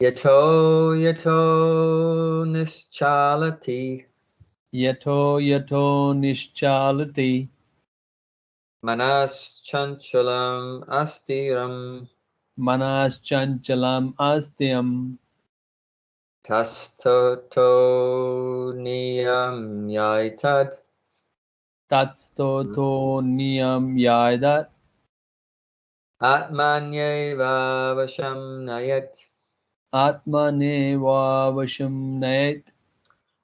Yato yato nischalati yato nischalati manas chanchalam astiram manas chanchalam astyam tastoto niyam yaitad tatstoto niyam yadat atmanyeva vasham nayat. atmaneva vasham nayat.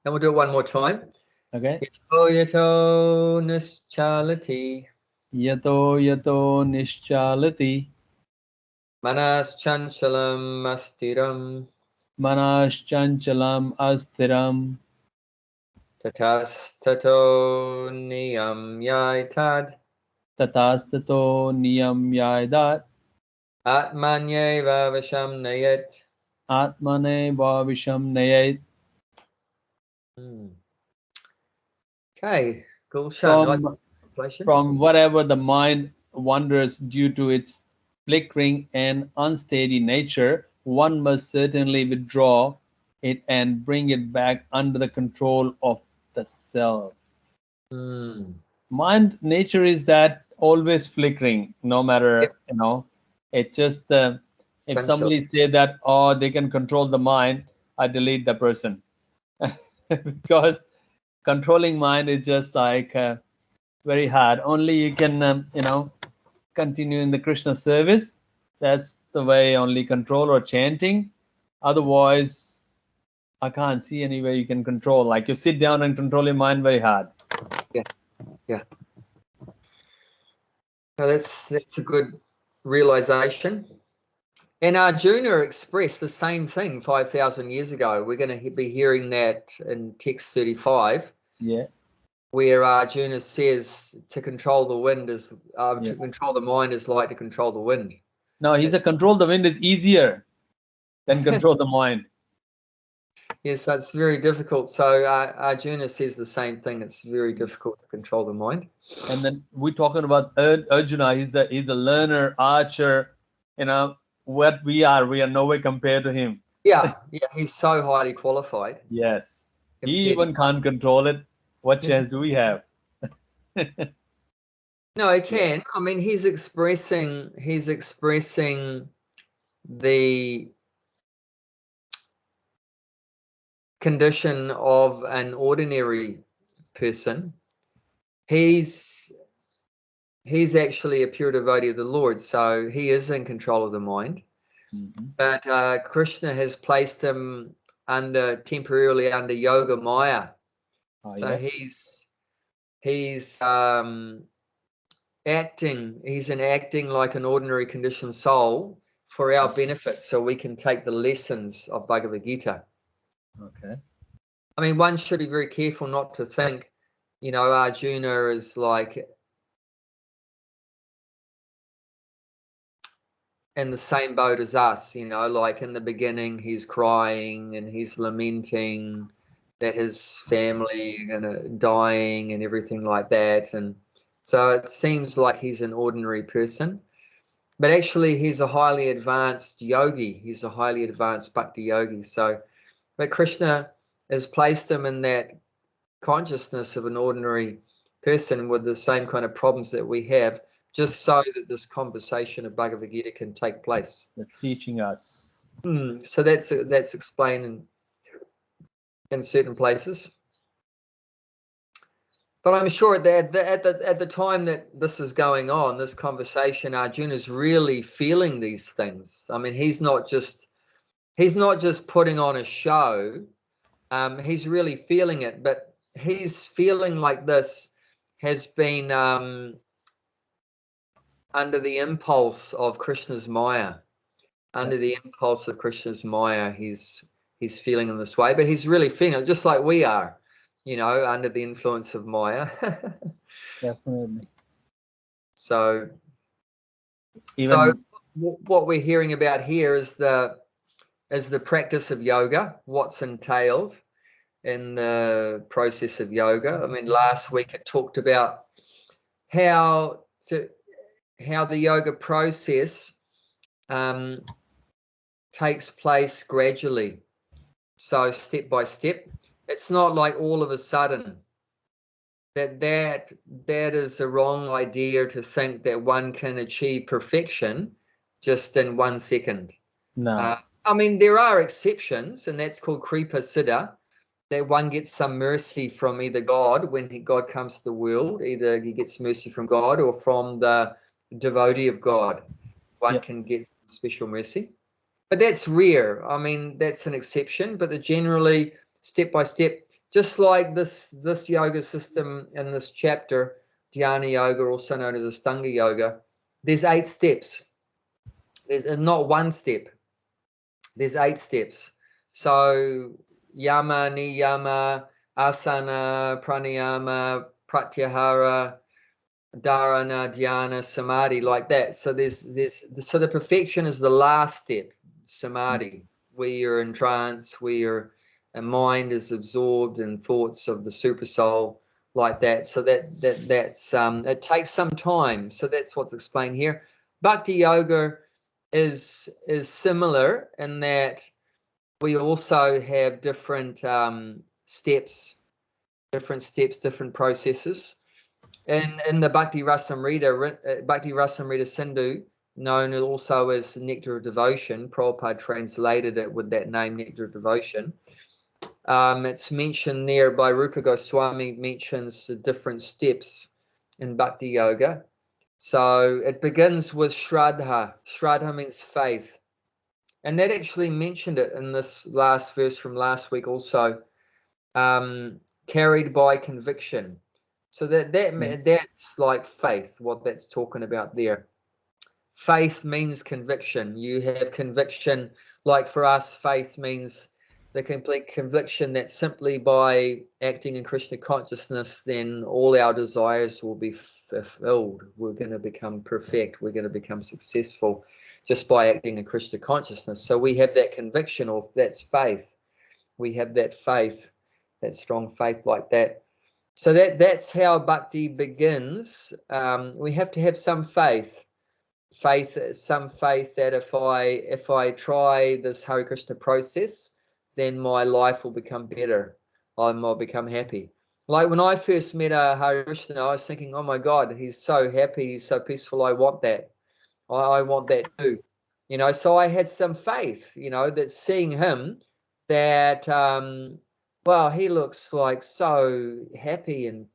And we'll do it one more time. Okay. Yato yato nischalati Yato nischalati manas chanchalam astiram manas chanchalam astiram tatastato niyam yaitad tatastato niyam yadat atmanyeva vasham nayat. atmaneva vasham nayat. Okay, cool. Sean, you like the translation? From whatever the mind wanders due to its flickering and unsteady nature, one must certainly withdraw it and bring it back under the control of the self. Mind nature is that always flickering, no matter, it's just if somebody say that, oh, they can control the mind, I delete the person. Because controlling mind is just like very hard. Only you can continue in the Krishna service. That's the way, only control or chanting. Otherwise, I can't see any way you can control. Like you sit down and control your mind, very hard. Yeah. No, that's a good realization. And Arjuna expressed the same thing 5,000 years ago. We're going to be hearing that in text 35. Yeah. Where Arjuna says to control the wind is to control the mind is like to control the wind. No, he said control the wind is easier than control the mind. Yes, that's very difficult. So Arjuna says the same thing. It's very difficult to control the mind. And then we're talking about Arjuna. He's the learner, archer. What we are nowhere compared to him. Yeah, he's so highly qualified. Yes, he even can't control it. What chance do we have? No, he can. I mean, he's expressing the condition of an ordinary person. He's actually a pure devotee of the Lord, so he is in control of the mind. But Krishna has placed him temporarily under yoga maya. So he's acting like an ordinary conditioned soul for our benefit, so we can take the lessons of Bhagavad Gita. Okay. I mean, one should be very careful not to think, Arjuna is like in the same boat as us, like in the beginning he's crying and he's lamenting that his family dying and everything like that. And so it seems like he's an ordinary person, but actually he's a highly advanced yogi. He's a highly advanced bhakti yogi. But Krishna has placed him in that consciousness of an ordinary person with the same kind of problems that we have, just so that this conversation of Bhagavad Gita can take place. They're teaching us. So that's explained in certain places. But I'm sure that at the time that this is going on, this conversation, Arjuna is really feeling these things. I mean, he's not just putting on a show. He's really feeling it, but he's feeling like this has been under the impulse of Krishna's Maya. Under the impulse of Krishna's Maya, he's feeling in this way, but he's really feeling it just like we are, under the influence of Maya. Definitely. So what we're hearing about here is the practice of yoga, what's entailed in the process of yoga. I mean, last week it talked about how the yoga process takes place gradually. So step by step. It's not like all of a sudden. That is a wrong idea to think that one can achieve perfection just in 1 second. No. I mean, there are exceptions, and that's called Kripa Siddha, that one gets some mercy from either God when God comes to the world. Either he gets mercy from God or from the devotee of God. One can get some special mercy. But that's rare. I mean, that's an exception, but generally, step by step, just like this yoga system in this chapter, Dhyana Yoga, also known as Ashtanga Yoga, there's 8 steps. There's not one step. There's 8 steps. So yama, niyama, asana, pranayama, pratyahara, dharana, dhyana, samadhi, like that. So so the perfection is the last step, samadhi, where you're in trance, where your mind is absorbed in thoughts of the super soul, like that. So that's it takes some time. So that's what's explained here. Bhakti yoga is similar in that we also have different steps, different processes. In the Bhakti Rasamrita Sindhu, known also as Nectar of Devotion, Prabhupada translated it with that name, Nectar of Devotion. It's mentioned there by Rupa Goswami, mentions the different steps in Bhakti Yoga. So it begins with Shraddha. Shraddha means faith. And that actually mentioned it in this last verse from last week also, carried by conviction. So that's like faith, what that's talking about there. Faith means conviction. You have conviction, like for us, faith means the complete conviction that simply by acting in Krishna consciousness, then all our desires will be fulfilled. We're going to become perfect. We're going to become successful just by acting in Krishna consciousness. So we have that conviction, or that's faith. We have that faith, that strong faith like that. So that's how bhakti begins. We have to have some faith. Some faith that if I try this Hare Krishna process, then my life will become better. I'll become happy. Like when I first met Hare Krishna, I was thinking, oh my God, he's so happy, he's so peaceful. I want that. I want that too. So I had some faith, that seeing him, that well, he looks like so happy and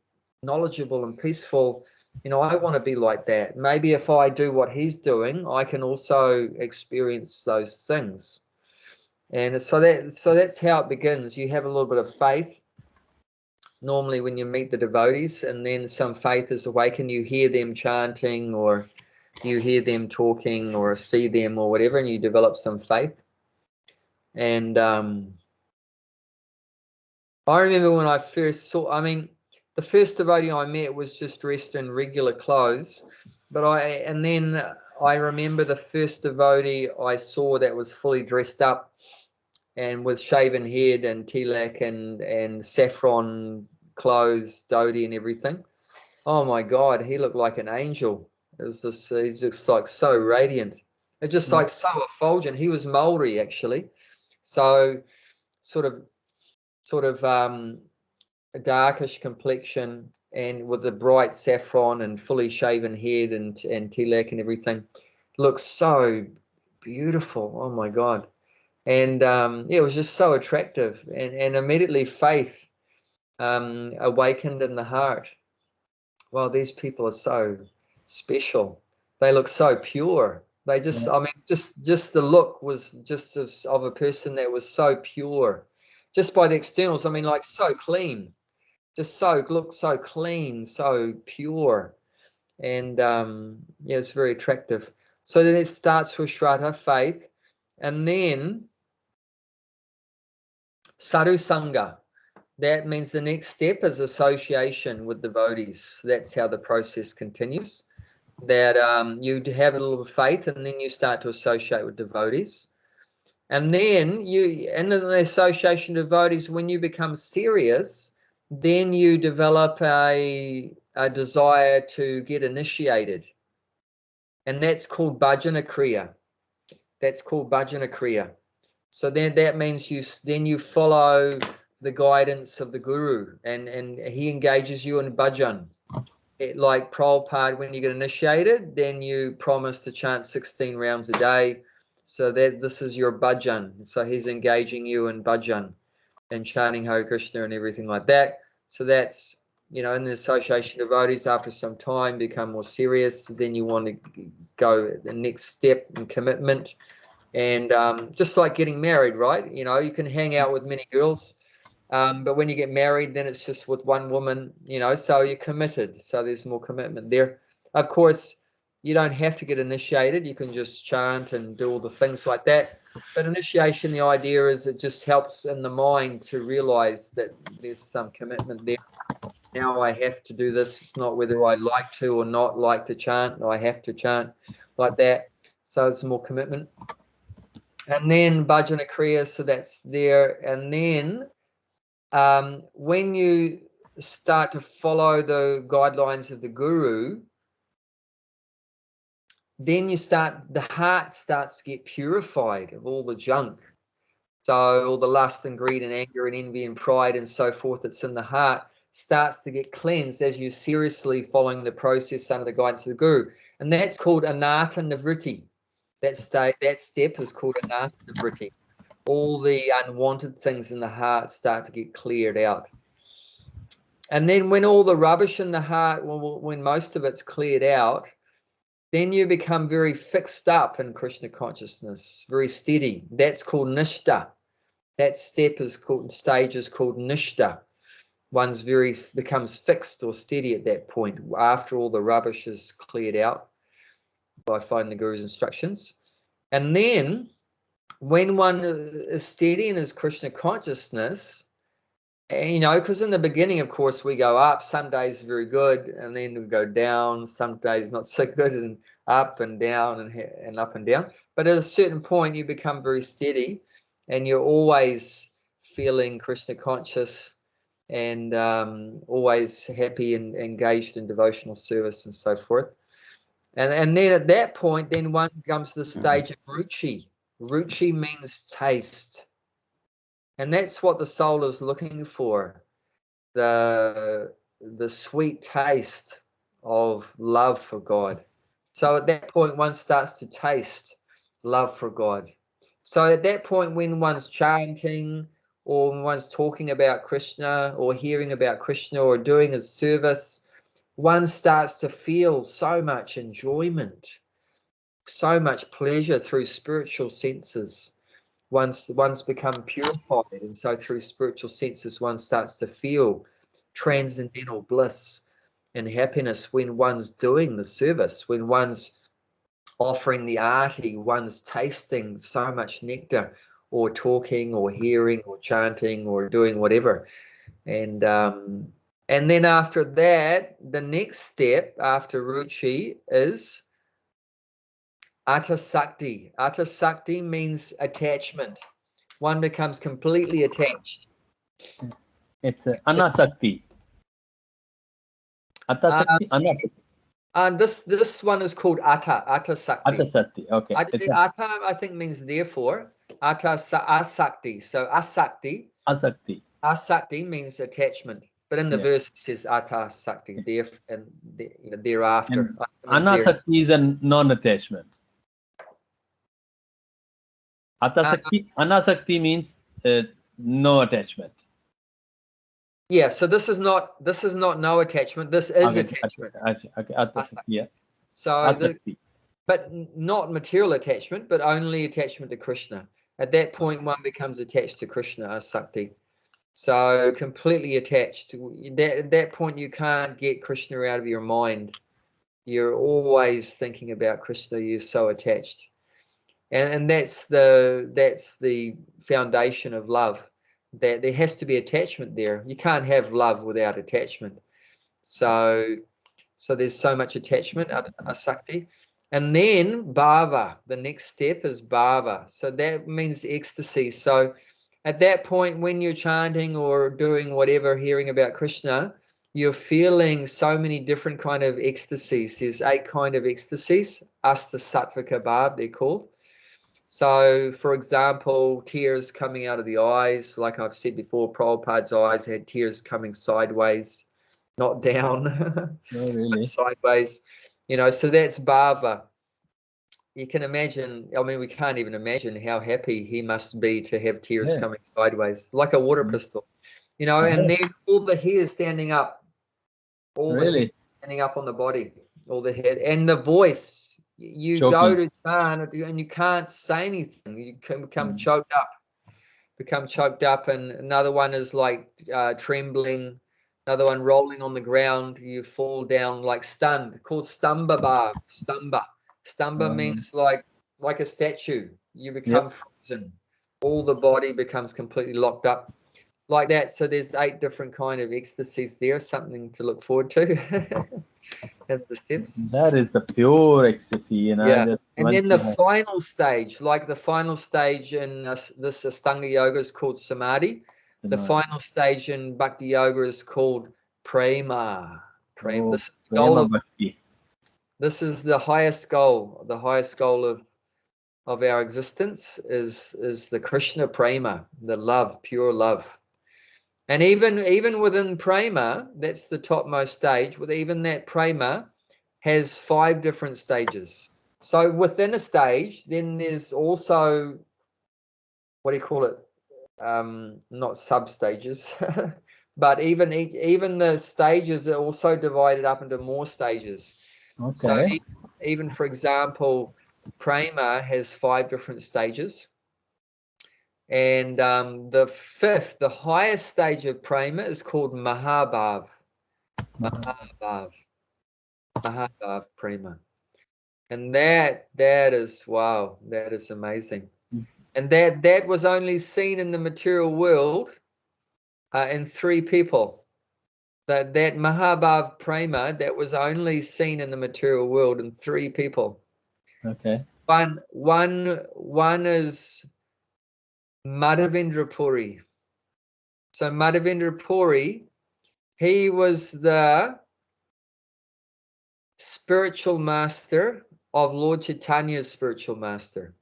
knowledgeable and peaceful. I want to be like that. Maybe if I do what he's doing, I can also experience those things. And so that's how it begins. You have a little bit of faith normally when you meet the devotees, and then some faith is awakened. You hear them chanting, or you hear them talking, or see them, or whatever, and you develop some faith. And I remember when I first saw, the first devotee I met was just dressed in regular clothes, and then I remember the first devotee I saw that was fully dressed up and with shaven head and tilak and saffron clothes, dhoti and everything. Oh my God, he looked like an angel. He's just like so radiant. It's just like so effulgent. He was Maori actually, so sort of a darkish complexion and with a bright saffron and fully shaven head and tilak and everything. Looks so beautiful. Oh my God. And it was just so attractive, and immediately faith awakened in the heart. Well, these people are so special. They look so pure. They just, just the look was just of a person that was so pure, just by the externals. Like so clean, just look so clean, so pure, and it's very attractive. So then it starts with Shraddha, faith, and then Sadhu Sangha. That means the next step is association with devotees. That's how the process continues. That you have a little faith, and then you start to associate with devotees. And then in the association of devotees, when you become serious, then you develop a desire to get initiated. And that's called bhajana kriya. That's called bhajana kriya. So then that means you follow the guidance of the guru, and he engages you in bhajan. Like Prabhupada, when you get initiated, then you promise to chant 16 rounds a day. So that this is your bhajan. So he's engaging you in bhajan and chanting Hare Krishna and everything like that. So that's, in the association devotees, after some time become more serious. Then you want to go the next step in commitment. And just like getting married, right? You can hang out with many girls, but when you get married, then it's just with one woman, so you're committed. So there's more commitment there. Of course, you don't have to get initiated. You can just chant and do all the things like that. But initiation, the idea is it just helps in the mind to realize that there's some commitment there. Now I have to do this. It's not whether I like to or not like to chant, or I have to chant like that. So it's more commitment. And then bhajana kriya, so that's there. And then when you start to follow the guidelines of the guru, then the heart starts to get purified of all the junk. So all the lust and greed and anger and envy and pride and so forth that's in the heart starts to get cleansed as you're seriously following the process under the guidance of the guru. And that's called anatta nivritti. That step is called anatta nivritti. All the unwanted things in the heart start to get cleared out. And then when all the rubbish in the heart, when most of it's cleared out, then you become very fixed up in Krishna consciousness, very steady. That's called nishta. That stage is called nishta. One's becomes fixed or steady at that point after all the rubbish is cleared out by following the Guru's instructions. And then when one is steady in his Krishna consciousness, because in the beginning, of course, we go up. Some days very good, and then we go down. Some days not so good, and up and down and up and down. But at a certain point, you become very steady, and you're always feeling Krishna conscious and always happy and engaged in devotional service and so forth. And then at that point, then one comes to the stage of ruchi. Ruchi means taste. And that's what the soul is looking for, the sweet taste of love for God. So at that point, one starts to taste love for God. So at that point, when one's chanting or when one's talking about Krishna or hearing about Krishna or doing his service, one starts to feel so much enjoyment, so much pleasure through spiritual senses. One's become purified, and so through spiritual senses one starts to feel transcendental bliss and happiness when one's doing the service, when one's offering the arti, one's tasting so much nectar, or talking or hearing or chanting or doing whatever. And then after that, the next step after ruchi is Atasakti. Atasakti means attachment. One becomes completely attached. It's anasakti. Atasakti, anasakti. This one is called Atasakti. Atasakti, okay. Ata, I think, means therefore. Asakti. So asakti. Asakti means attachment. But in the verse it says Atasakti, thereafter. Anasakti is a non-attachment. Anasakti means no attachment. Yeah, so this is not no attachment. This is attachment. Okay. Yeah. So, but not material attachment, but only attachment to Krishna. At that point, one becomes attached to Krishna, asakti. So completely attached. At that point, you can't get Krishna out of your mind. You're always thinking about Krishna. You're so attached. And that's the foundation of love, that there has to be attachment there. You can't have love without attachment. So there's so much attachment, asakti. And then bhava, the next step is bhava. So that means ecstasy. So at that point, when you're chanting or doing whatever, hearing about Krishna, you're feeling so many different kind of ecstasies. There's 8 kind of ecstasies, asta sattvika bhav, they're called. So, for example, tears coming out of the eyes, like I've said before, Prabhupada's eyes had tears coming sideways, not down, Oh, really? but sideways. You know, so that's bhava. You can imagine, I mean, we can't even imagine how happy he must be to have tears coming sideways, like a water pistol. You know, and then all the hair standing up, all the hair standing up on the body, all the hair, and the voice. You go to chant and you can't say anything. You can become choked up. And another one is like trembling. Another one rolling on the ground. You fall down like stunned. Called stamba bhav. Stamba means like a statue. You become frozen. All the body becomes completely locked up like that. So there's 8 different kind of ecstasies there. Something to look forward to. At the steps. That is the pure ecstasy, you know. Yeah. And then the final stage, like the final stage in this Ashtanga yoga is called Samadhi. The final stage in Bhakti yoga is called Prema. Prema. This is the goal of Bhakti. This is the highest goal. The highest goal of our existence is the Krishna Prema, the love, pure love. And even within Prema, that's the topmost stage. With even that Prema has 5 different stages. So within a stage, then there's also, what do you call it? Not sub-stages, but even the stages are also divided up into more stages. Okay. So even for example, Prema has 5 different stages. And the 5th, the highest stage of Prema is called Mahabhav. Mahabhav Prema. And that is, wow, that is amazing. And that was only seen in the material world in 3 people. That Mahabhav Prema, that was only seen in the material world in 3 people. Okay. One is Madhavendra Puri. So Madhavendra Puri, he was the spiritual master of Lord Chaitanya's spiritual master.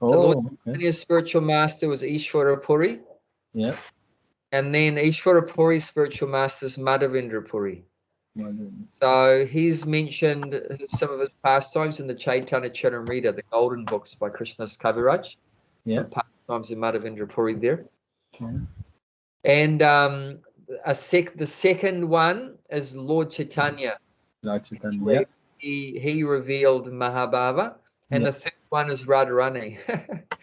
So Lord Chaitanya's spiritual master was Ishvara Puri. Yeah. And then Ishvara Puri's spiritual master is Madhavendra Puri. So he's mentioned some of his pastimes in the Chaitanya Charitamrita, the golden books by Krishnadas Kaviraj. Some pastimes in Madhavendra Puri there. Yeah. And the second one is Lord Chaitanya. Lord Chaitanya. He revealed Mahabhava. And the third one is Radharani.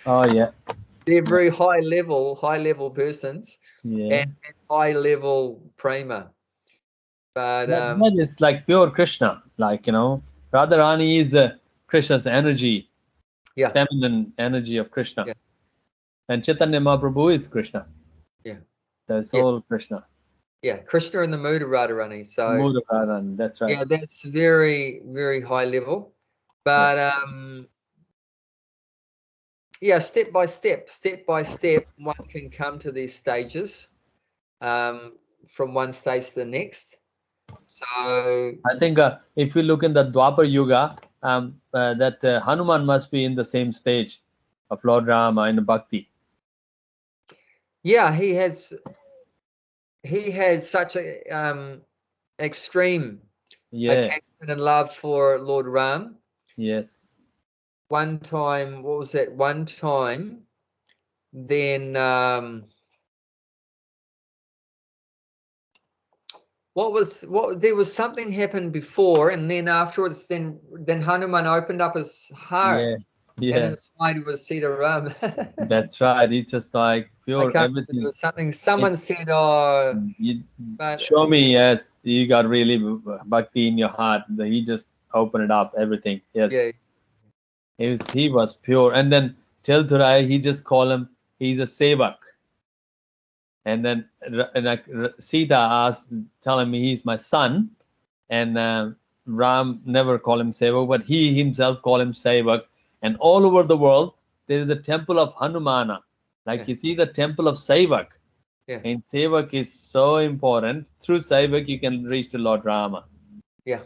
Oh, yeah. They're very high level persons. Yeah. And high level Prema. But that is like pure Krishna. Like, you know, Radharani is Krishna's energy. Yeah. Feminine energy of Krishna. Yeah. And Chaitanya Mahaprabhu is Krishna. Yeah. The soul Krishna. Yeah, Krishna in the mood of Radharani. So mood of Radharani, that's right. Yeah, that's very, very high level. But step by step, one can come to these stages from one stage to the next. So I think if you look in the Dwapar Yuga, that Hanuman must be in the same stage of Lord Rama in Bhakti. Yeah, he had such a extreme attachment and love for Lord Ram. Yes. One time, what was that? One time, then there was something happened before, and then afterwards, then Hanuman opened up his heart. Yeah. And inside was Sita Ram. That's right. It's just like pure everything. It was something someone said, "Oh, show me." Yes, you got really bhakti in your heart. He just opened it up, everything. Yes. Yeah. He was pure. And then till today, he just call him. He's a sevak. And then Sita tell him he's my son, and Ram never call him sevak, but he himself call him sevak. And all over the world, there is the temple of Hanumana. Like you see the temple of Sevak. Yeah. And Sevak is so important. Through Sevak, you can reach to Lord Rama. Yeah.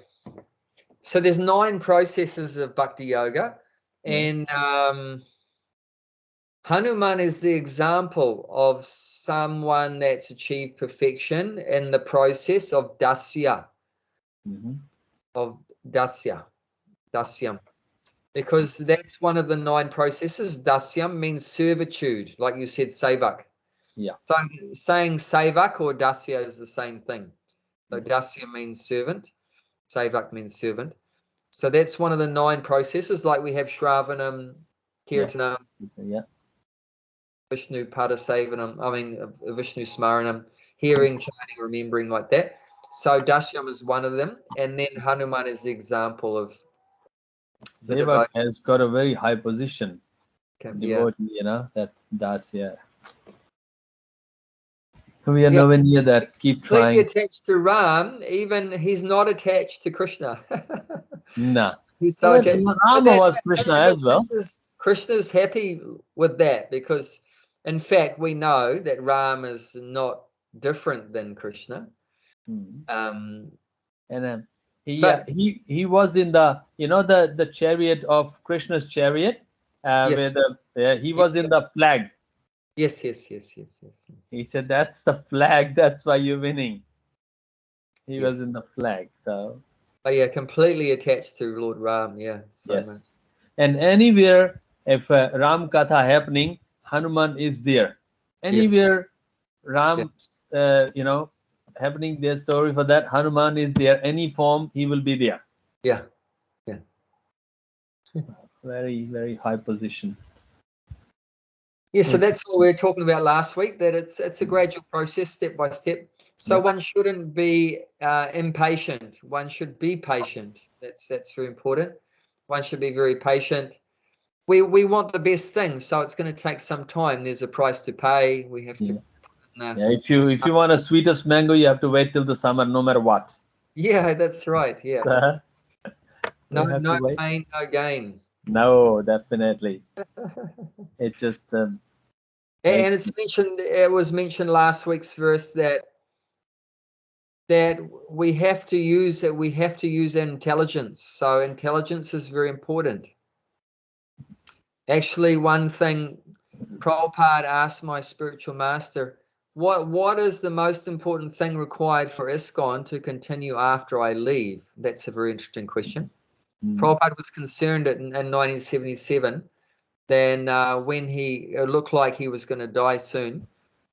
So there's 9 processes of Bhakti Yoga. And Hanuman is the example of someone that's achieved perfection in the process of dasya, of dasyam, because that's one of the 9 processes. Dasyam means servitude, like you said, sevak. Yeah. So saying sevak or dasya is the same thing. So dasya means servant, sevak means servant. So that's one of the 9 processes, like we have Shravanam, Kirtanam, Vishnu Padasevanam, Vishnu Smaranam, hearing, chanting, remembering, like that. So Dashyam is one of them, and then Hanuman is the example of the Sevak devotee. has got a very high position. Devotee, Yeah. that's Dasya. We are nowhere near that. Keep trying. Attached to Ram, even he's not attached to Krishna. Nah. He's so attached. Rama was Krishna as well. Krishna's happy with that, because in fact we know that Ram is not different than Krishna. And he was in the the chariot of Krishna's chariot, yes. where he was in the flag. Yes. He said, "That's the flag. That's why you're winning." He was in the flag. So. Oh yeah, completely attached to Lord Ram. Yeah. So much. And anywhere, if Ram Katha happening, Hanuman is there. Anywhere, Ram, happening their story for that, Hanuman is there. Any form, he will be there. Yeah. Very, very high position. Yeah, so that's what we were talking about last week, that it's a gradual process, step by step. So one shouldn't be impatient. One should be patient. That's very important. One should be very patient. We want the best things, so it's going to take some time. There's a price to pay. We have to. If you want a sweetest mango, you have to wait till the summer, no matter what. Yeah, that's right. Yeah. No pain, no gain. No, definitely. It just. And it's mentioned. It was mentioned last week's verse that we have to use it. We have to use intelligence. So intelligence is very important. Actually, one thing Prabhupada asked my spiritual master, what is the most important thing required for ISKCON to continue after I leave? That's a very interesting question. Prabhupada was concerned in 1977, then when it looked like he was going to die soon.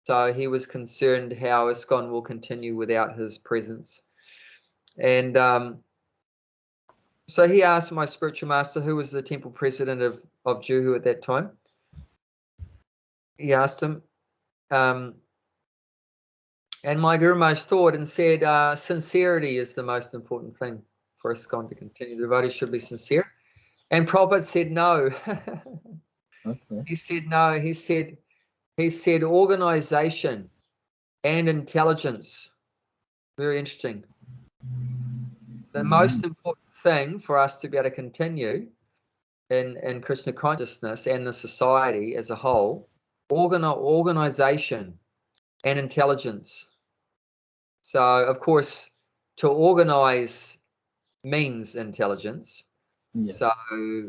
So he was concerned how ISKCON will continue without his presence. And so he asked my spiritual master, who was the temple president of Juhu at that time. He asked him, and my Guru Maharaj thought and said, sincerity is the most important thing for ISKCON to continue. The devotees should be sincere. And Prabhupada said no. He said no. He said organization and intelligence. Very interesting. The most important thing for us to be able to continue in Krishna consciousness and the society as a whole, organization and intelligence. So, of course, to organize means intelligence. So,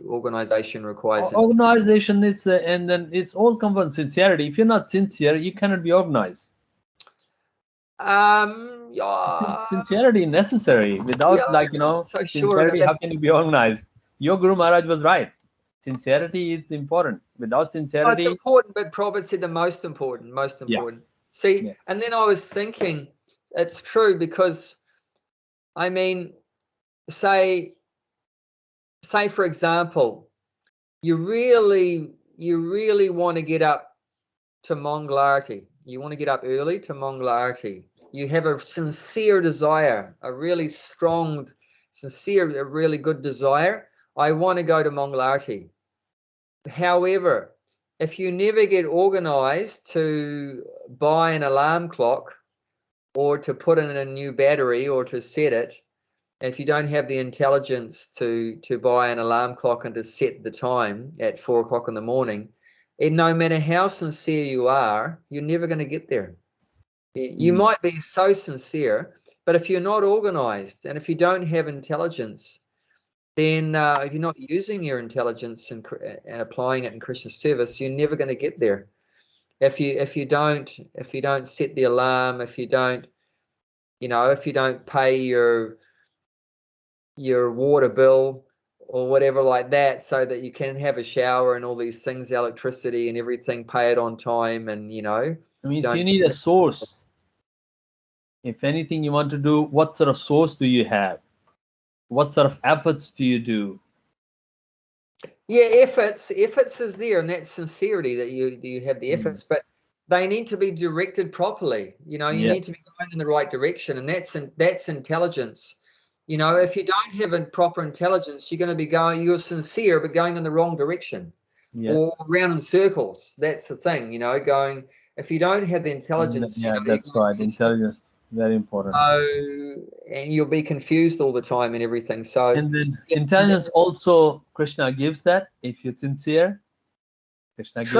organization requires organization. It's and then it's all come from sincerity. If you're not sincere, you cannot be organized. Sincerity necessary. Without sincerity, how can you be organized? Your Guru Maharaj was right. Sincerity is important. Without sincerity, it's important, but Prabhupada said the most important. See, and then I was thinking, it's true, because I mean, say for example, you really want to get up to Mangalarti. You want to get up early to Mangalarti. You have a sincere desire, a really strong, sincere, a really good desire. I want to go to Mangalarti. However, if you never get organized to buy an alarm clock or to put in a new battery or to set it, if you don't have the intelligence to buy an alarm clock and to set the time at 4 o'clock in the morning, and no matter how sincere you are, you're never going to get there. You might be so sincere, but if you're not organized and if you don't have intelligence, then if you're not using your intelligence and applying it in Krishna's service, you're never going to get there. If you don't set the alarm, if you don't pay your water bill or whatever like that, so that you can have a shower and all these things, electricity and everything, pay it on time, and I mean, you need a source. If anything you want to do, what sort of source do you have? What sort of efforts do you do? Yeah, efforts is there, and that's sincerity, that you have the efforts, but they need to be directed properly. You need to be going in the right direction, and that's intelligence. If you don't have a proper intelligence, you're sincere but going in the wrong direction, or around in circles. That's the thing, going. If you don't have the intelligence, that's right. Intelligence, very important. And you'll be confused all the time and everything. So, and then intelligence also, Krishna gives that. If you're sincere, Krishna gives.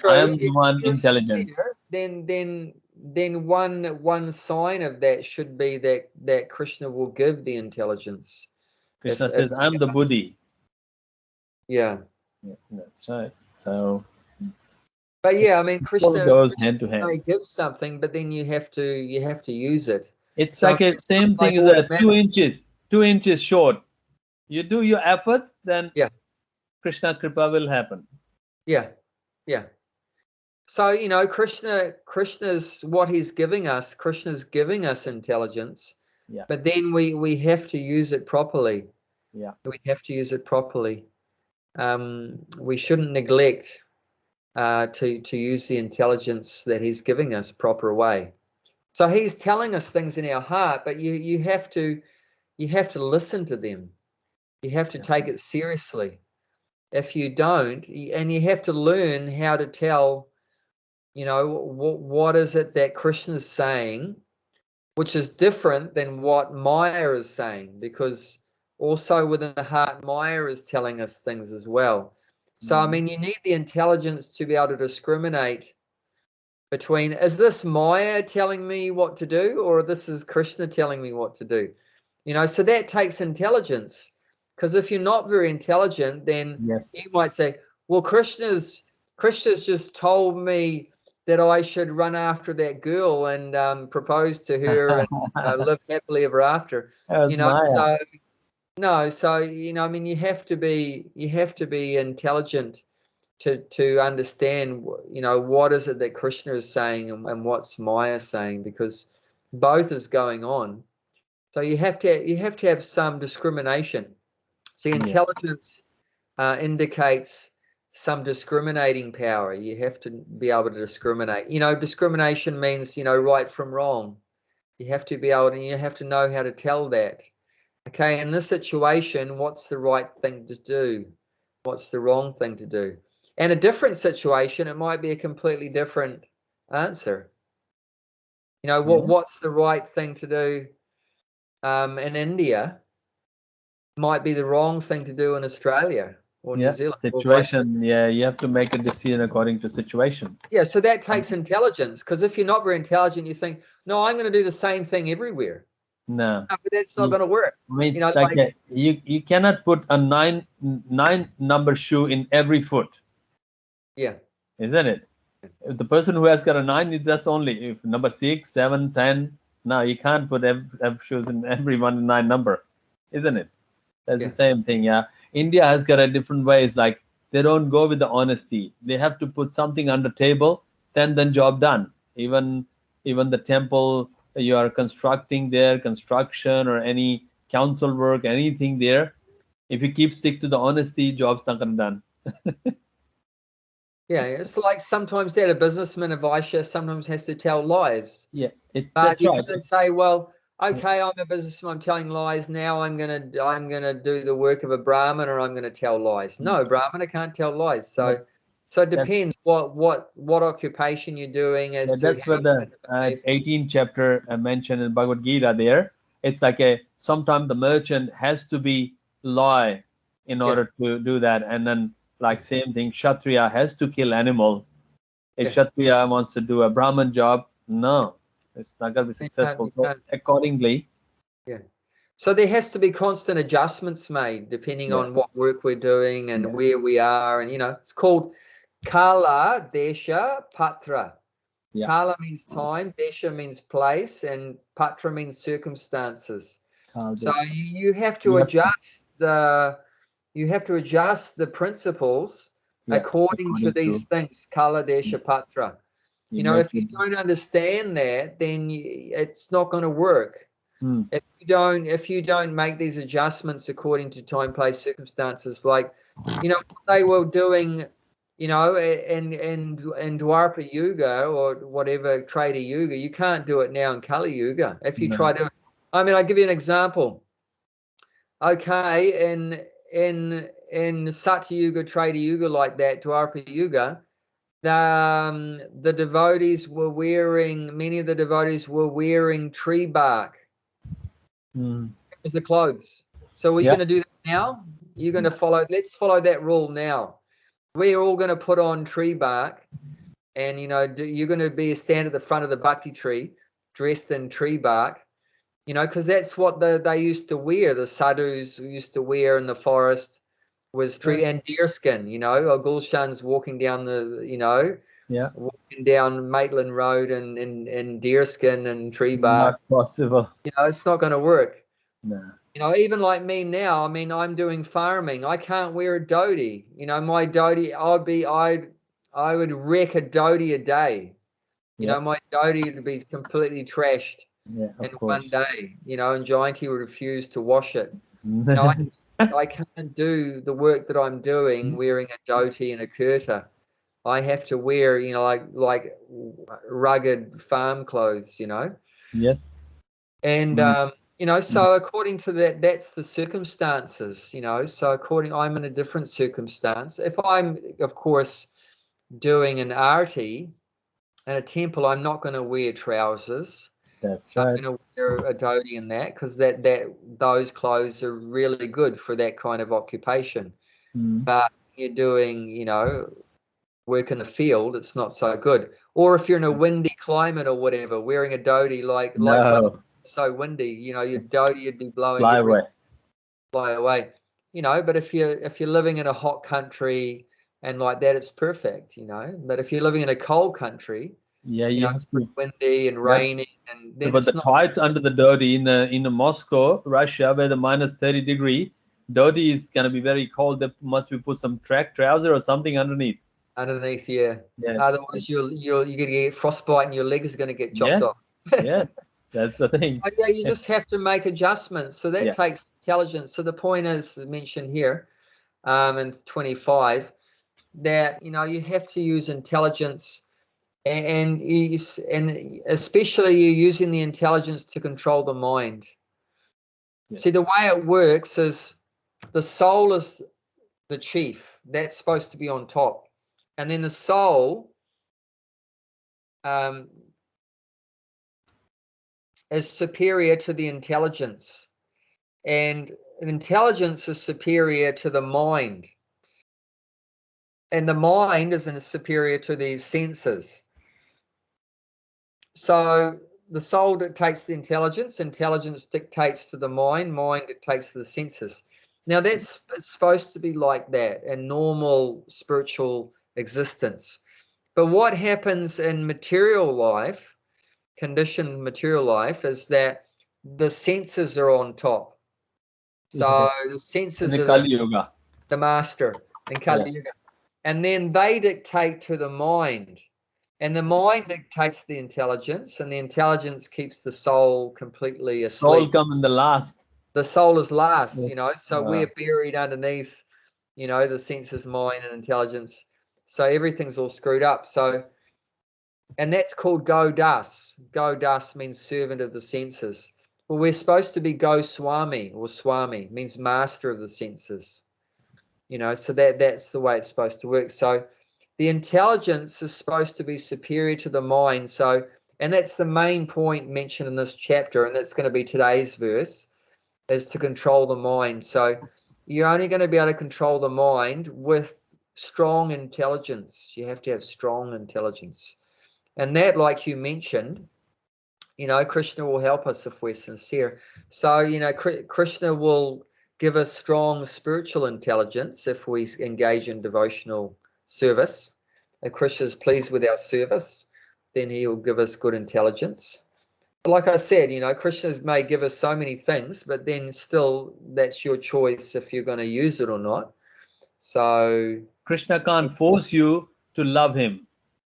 I am the one intelligent. Then one sign of that should be that Krishna will give the intelligence. Krishna says, "I'm the Buddhi." Yeah, that's right. So, but yeah, I mean, Krishna goes hand to hand. He gives something, but then you have to use it. It's like a same thing as that 2 inches short. You do your efforts, then Krishna Kripa will happen. Yeah. So Krishna's what he's giving us. Krishna's giving us intelligence. Yeah. But then we have to use it properly. Yeah. We have to use it properly. We shouldn't neglect to use the intelligence that he's giving us proper way. So he's telling us things in our heart, but you have to listen to them. You have to take it seriously. If you don't, and you have to learn how to tell, what is it that Krishna is saying, which is different than what Maya is saying, because also within the heart, Maya is telling us things as well. So, I mean, you need the intelligence to be able to discriminate between, is this Maya telling me what to do, or this is Krishna telling me what to do? So that takes intelligence. Because if you're not very intelligent, then you might say, well, Krishna's just told me that I should run after that girl and propose to her and live happily ever after. So I mean, you have to be intelligent to understand, what is it that Krishna is saying and what's Maya saying, because both is going on. So you have to have some discrimination. So intelligence indicates some discriminating power. You have to be able to discriminate. Discrimination means, right from wrong. You have to be able to, you have to know how to tell that. Okay, in this situation, what's the right thing to do? What's the wrong thing to do? And a different situation, it might be a completely different answer. What's the right thing to do in India might be the wrong thing to do in Australia or New Zealand. Situation. You have to make a decision according to situation. Yeah, so that takes intelligence, because if you're not very intelligent, you think, no, I'm going to do the same thing everywhere. No, but that's not going to work. I mean, you cannot put a nine number shoe in every foot. Yeah. Isn't it? If the person who has got a 9, it's just only if number 6, 7, 10. No, you can't put shoes in every 9 number, isn't it? That's the same thing. Yeah, India has got a different ways. Like they don't go with the honesty. They have to put something on the table, then job done. Even the temple you are constructing there, construction or any council work, anything there. If you stick to the honesty, job's not gonna done. Yeah, it's like sometimes that a businessman, a Vaishya, sometimes has to tell lies. Yeah, but you can't say, well, okay, I'm a businessman, I'm telling lies. Now I'm gonna do the work of a Brahmin, or I'm gonna tell lies. No, Brahmana can't tell lies. So it depends what occupation you're doing as to. That's what the 18th chapter mentioned in Bhagavad Gita. There, it's like sometimes the merchant has to be lie in order to do that, and then like same thing, Kshatriya has to kill animal. If Kshatriya wants to do a Brahman job, no, it's not gonna be successful. So accordingly, So there has to be constant adjustments made depending on what work we're doing and where we are. And, it's called Kala, Desha, Patra. Yeah. Kala means time, Desha means place, and Patra means circumstances. So you have to adjust the principles according to these things, Kala, Desha, Patra. If you don't understand that, then it's not going to work. If you don't make these adjustments according to time, place, circumstances, like what they were doing, in Dwapara Yuga or whatever Treta Yuga, you can't do it now in Kali Yuga. If you try to, I'll give you an example. Okay, in Satya Yuga, Treta Yuga, like that, Dwapara Yuga, the devotees were wearing, many of the devotees were wearing tree bark as the clothes. So we're going to do that now. You're going to let's follow that rule now. We're all going to put on tree bark, and you're going to stand at the front of the bhakti tree dressed in tree bark, because that's what they used to wear. The sadhus used to wear in the forest was tree and deerskin. Or Gulshan's walking down walking down Maitland Road in deerskin and tree bark. Not possible. It's not going to work. No. Even like me now, I'm doing farming. I can't wear a dhoti. My dhoti, I would wreck a dhoti a day. My dhoti would be completely trashed in one day. And Jayanti would refuse to wash it. I can't do the work that I'm doing wearing a dhoti and a kurta. I have to wear, like rugged farm clothes, Yes. And so according to that, that's the circumstances, so I'm in a different circumstance. If I'm, of course, doing an arti in a temple, I'm not going to wear trousers. That's right. I'm going to wear a dhoti in that, because those clothes are really good for that kind of occupation. But you're doing, work in the field, it's not so good. Or if you're in a windy climate or whatever, wearing a dhoti like so windy, your dhoti would be blowing fly away. But if you're living in a hot country and like that, it's perfect. But if you're living in a cold country, it's windy and raining, and then but the tights under the dhoti in Moscow, Russia, where the -30 degree, dhoti is gonna be very cold. There must be put some track trouser or something underneath. Yeah. Otherwise, you're going to get frostbite and your legs are going to get chopped off. Yes, that's the thing. So, you just have to make adjustments. So that takes intelligence. So the point is mentioned here in 25 that you have to use intelligence, and especially you're using the intelligence to control the mind. See, the way it works is the soul is the chief. That's supposed to be on top. And then the soul is superior to the intelligence. And intelligence is superior to the mind. And the mind is superior to these senses. So the soul dictates the intelligence dictates to the mind dictates to the senses. Now it's supposed to be like that in normal spiritual existence. But what happens in material life, conditioned material life, is that the senses are on top. So the senses are the master in Kali Yuga. And then they dictate to the mind. And the mind dictates the intelligence, and the intelligence keeps the soul completely asleep. Soul come in the last. The soul is last, so we're buried underneath, the senses, mind, and intelligence. So everything's all screwed up. So, and that's called Godas. Godas means servant of the senses. Well, we're supposed to be Goswami, or Swami means master of the senses. So that's the way it's supposed to work. So the intelligence is supposed to be superior to the mind. So, and that's the main point mentioned in this chapter, and that's going to be today's verse, is to control the mind. So you're only going to be able to control the mind with strong intelligence. You have to have strong intelligence. And that, like you mentioned, Krishna will help us if we're sincere. So, Krishna will give us strong spiritual intelligence if we engage in devotional service. If Krishna is pleased with our service, then he will give us good intelligence. But like I said, Krishna may give us so many things, but then still that's your choice if you're going to use it or not. So Krishna can't force you to love him.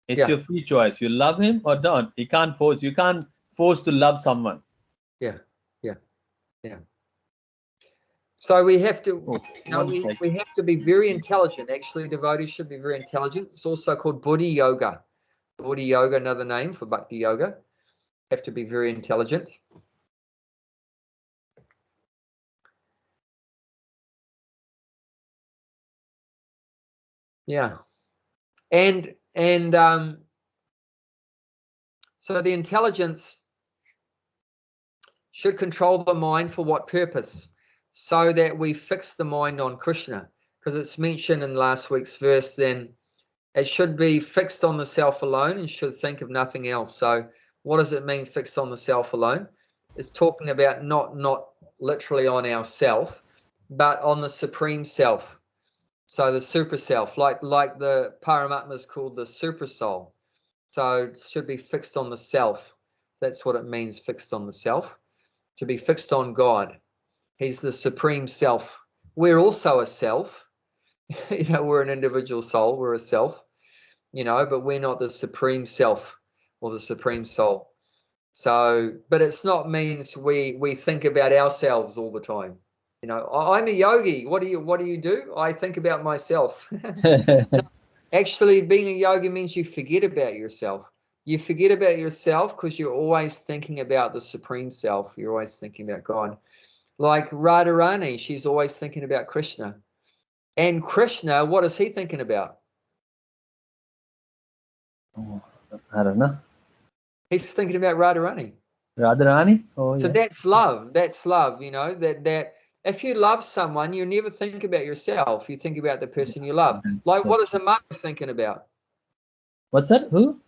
It's your free choice. You love him or don't. He can't force. You can't force to love someone. Yeah. So we have to, we have to be very intelligent. Actually, devotees should be very intelligent. It's also called Buddhi Yoga. Buddhi Yoga, another name for Bhakti Yoga. Have to be very intelligent. Yeah. And so the intelligence should control the mind for what purpose? So that we fix the mind on Krishna. Because it's mentioned in last week's verse, then it should be fixed on the self alone and should think of nothing else. So what does it mean fixed on the self alone? It's talking about not literally on ourself, but on the supreme self. So the super self, like the Paramatma is called the super soul. So it should be fixed on the self. That's what it means, fixed on the self. To be fixed on God. He's the supreme self. We're also a self. We're an individual soul. We're a self. But we're not the supreme self or the supreme soul. So, but it's not means we think about ourselves all the time. I'm a yogi. What do you do? I think about myself. Actually, being a yogi means you forget about yourself. You forget about yourself because you're always thinking about the supreme self. You're always thinking about God. Like Radharani, she's always thinking about Krishna. And Krishna, what is he thinking about? I don't know. He's thinking about Radharani. Radharani? Oh, so yeah. that's love. That's love, that if you love someone, you never think about yourself. You think about the person you love. Like, what is a mother thinking about? What's that? Who?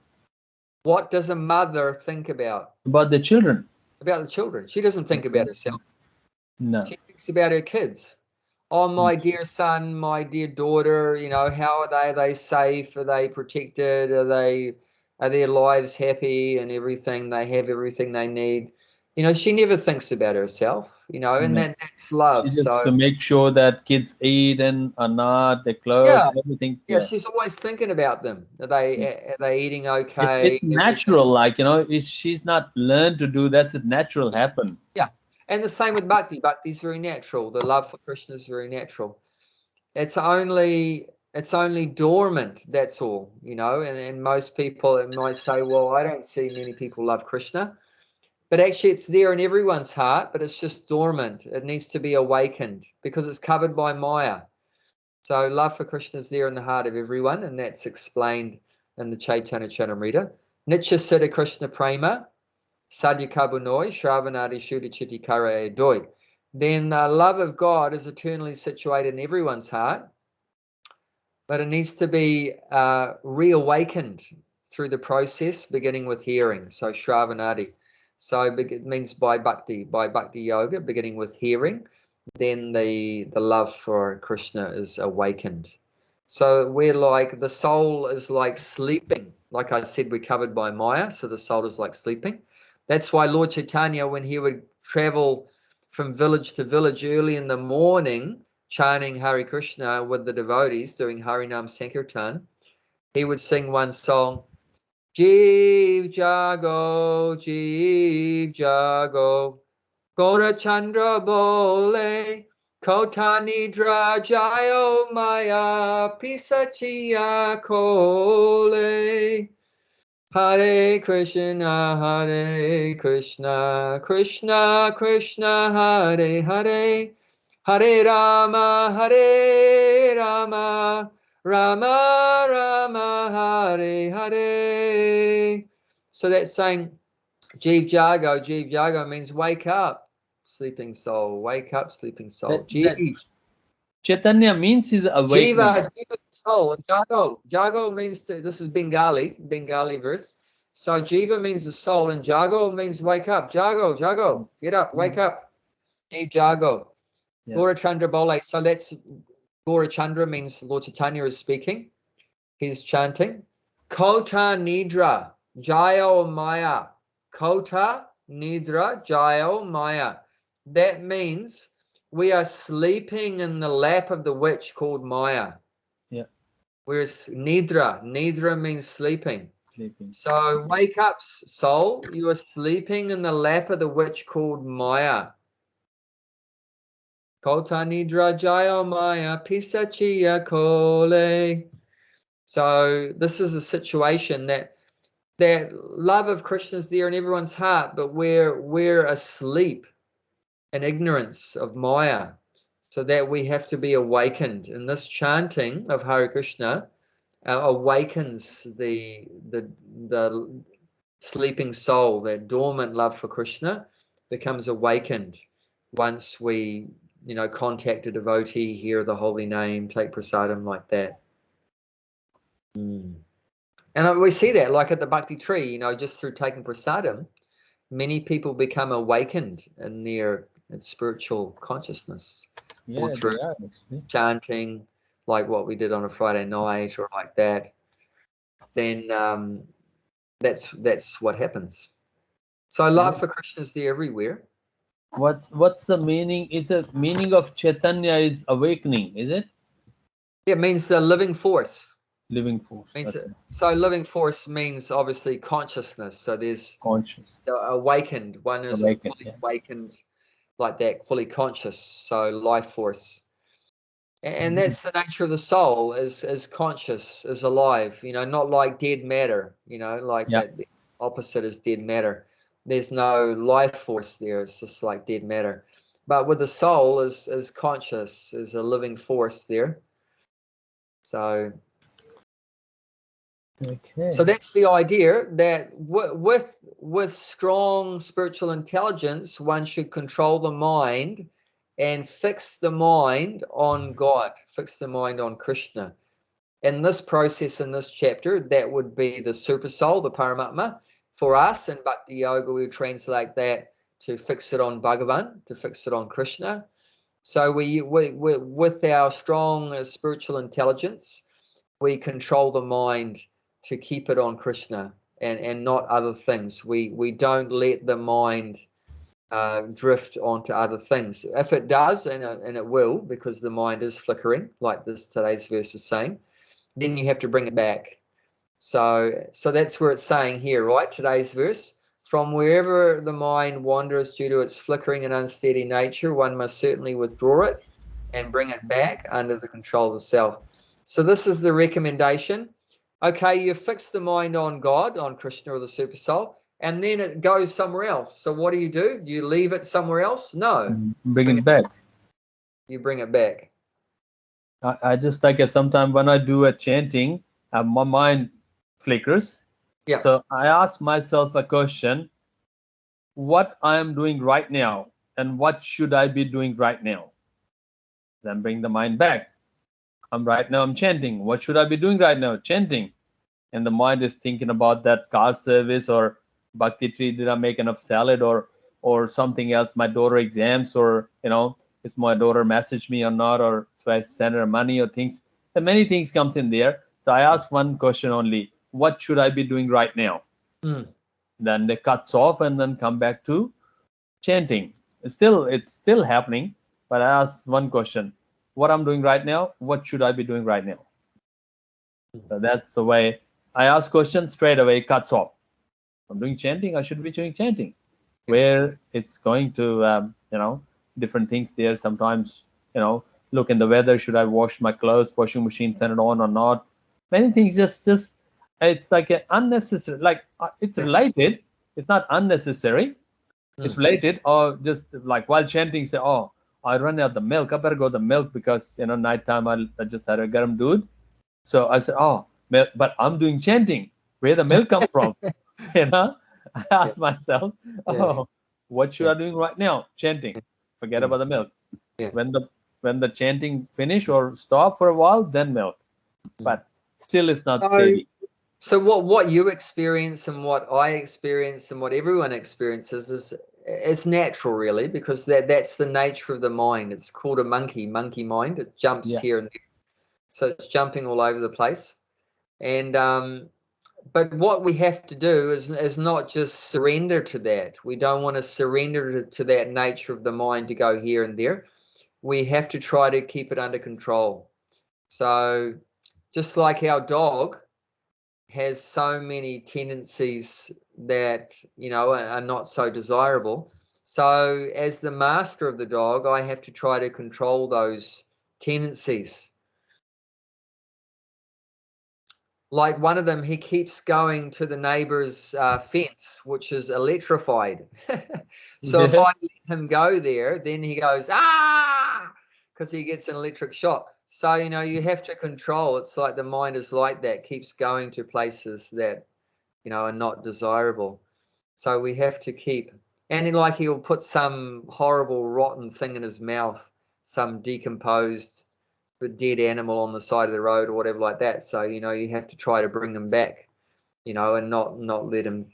What does a mother think about? About the children. About the children. She doesn't think about herself. No. She thinks about her kids. Oh, my dear son, my dear daughter, how are they? Are they safe? Are they protected? Are their lives happy and everything? They have everything they need. She never thinks about herself, and that's love. She just So to make sure that kids eat and are not, their clothes, everything. Yeah, she's always thinking about them. Are they eating okay? It's natural, like, she's not learned to do that's a natural happen. Yeah. And the same with bhakti. Bhakti is very natural. The love for Krishna is very natural. It's only dormant, that's all, and most people might say, well, I don't see many people love Krishna. But actually it's there in everyone's heart, but it's just dormant. It needs to be awakened because it's covered by Maya. So love for Krishna is there in the heart of everyone, and that's explained in the Chaitanya Charitamrita. Nitya Siddha Krishna Prema, Sadhya Kabunoi, Shravanadi Shuddha Chitti Kara Doi. Then love of God is eternally situated in everyone's heart, but it needs to be reawakened through the process, beginning with hearing. So Shravanadi. So it means by bhakti yoga, beginning with hearing, then the love for Krishna is awakened. So we're like, the soul is like sleeping. Like I said, we're covered by Maya, so the soul is like sleeping. That's why Lord Chaitanya, when he would travel from village to village early in the morning, chanting Hare Krishna with the devotees, doing Harinam Sankirtan, he would sing one song, Jeev Jago, Jeev Jago, Gora Chandra Bole, Kota Nidra Jayo Maya, Pisachiya Kole. Hare Krishna, Krishna Krishna, Hare Hare, Hare Rama, Rama Rama, Hare Hare. So that's saying, Jeev Jago means wake up, sleeping soul. Wake up, sleeping soul. Jeev. Chaitanya means is awakening. Jiva soul. And Jago means this is Bengali verse. So jiva means the soul, and jago means wake up. Jago, get up, wake up. Deep jago. Gaura Chandra Bole. So that's Gaura Chandra means Lord Chaitanya is speaking. He's chanting. Kota Nidra Jayo Maya. Kota Nidra Jayo Maya. That means we are sleeping in the lap of the witch called Maya. Yeah. Whereas Nidra means sleeping. So wake up, soul. You are sleeping in the lap of the witch called Maya. Kota Nidra Jayo Maya Pisachiya Kole. So this is a situation that love of Krishna is there in everyone's heart, but we're asleep in ignorance of Maya, so that we have to be awakened. And this chanting of Hare Krishna awakens the sleeping soul. That dormant love for Krishna becomes awakened once we, contact a devotee, hear the holy name, take prasadam like that. And we see that, like at the Bhakti tree, just through taking prasadam, many people become awakened in their spiritual consciousness, or through chanting, like what we did on a Friday night, or like that. Then that's what happens. So love for Krishna is there everywhere. What's the meaning? Is the meaning of Chaitanya is awakening? Is it? It means the living force. Living force. So living force means obviously consciousness. So there's awakened. One is fully awakened, like that, fully conscious. So life force. And that's the nature of the soul, is conscious, is alive, not like dead matter, that the opposite is dead matter. There's no life force there. It's just like dead matter. But with the soul is conscious, is a living force there. So so that's the idea, that with strong spiritual intelligence, one should control the mind and fix the mind on God, fix the mind on Krishna. In this process, in this chapter, that would be the super soul, the Paramatma. For us in Bhakti Yoga, we would translate that to fix it on Bhagavan, to fix it on Krishna. So we with our strong spiritual intelligence, we control the mind to keep it on Krishna and not other things. We don't let the mind drift onto other things. If it does, and it will, because the mind is flickering, like today's verse is saying, then you have to bring it back. So that's where it's saying here, right? Today's verse. From wherever the mind wanders due to its flickering and unsteady nature, one must certainly withdraw it and bring it back under the control of the self. So this is the recommendation. Okay, you fix the mind on God, on Krishna or the super soul, and then it goes somewhere else. So what do? You leave it somewhere else? No. Bring it back. You bring it back. I just like sometimes when I do a chanting, my mind flickers. Yeah. So I ask myself a question: what I am doing right now, and what should I be doing right now? Then bring the mind back. Right now I'm chanting. What should I be doing right now? Chanting. And the mind is thinking about that car service, or Bhakti tree, did I make enough salad, or something else, my daughter exams, or is my daughter messaged me or not, or should I send her money, or things. And many things comes in there. So I ask one question only: what should I be doing right now? Then they cuts off and then come back to chanting. It's still happening, but I ask one question: what I'm doing right now, what should I be doing right now? So that's the way I ask questions, straight away cuts off. I'm doing chanting, I should be doing chanting. Where it's going to different things there. Sometimes look in the weather, should I wash my clothes, washing machine, turn it on or not? Many things just it's like an unnecessary, like it's related, it's not unnecessary, it's related. Or just like while chanting, say, oh, I run out the milk, I better go the milk, because nighttime I just had a garam doodh. So I said, oh, but I'm doing chanting, where the milk come from? I asked myself, oh, what should I doing right now? Chanting. Forget about the milk. When the chanting finish or stop for a while, then milk. But still it's not steady. So what you experience and what I experience and what everyone experiences is natural, really, because that's the nature of the mind. It's called a monkey mind. It jumps Yeah. here and there, so it's jumping all over the place. And but what we have to do is not just surrender to that. We don't want to surrender to that nature of the mind to go here and there. We have to try to keep it under control. So just like our dog has so many tendencies that, you know, are not so desirable. So as the master of the dog, I have to try to control those tendencies. Like one of them, he keeps going to the neighbor's fence, which is electrified. So if Yeah. I let him go there, then he goes, ah, because he gets an electric shock. So, you know, you have to control. It's like the mind is like that, keeps going to places that, you know, are not desirable. So we have to keep, and then like he'll put some horrible rotten thing in his mouth, some decomposed dead animal on the side of the road or whatever like that. So, you know, you have to try to bring them back, you know, and not let them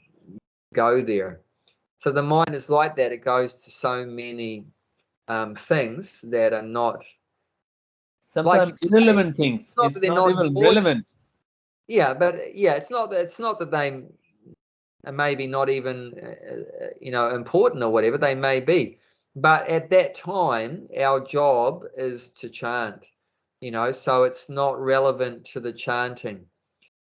go there. So the mind is like that. It goes to so many things that are not, like you Sometimes say, irrelevant things. it's not that It's they're not not even important. relevant. Yeah, but yeah, it's not that they maybe not even you know, important or whatever they may be, but at that time our job is to chant, you know, so it's not relevant to the chanting,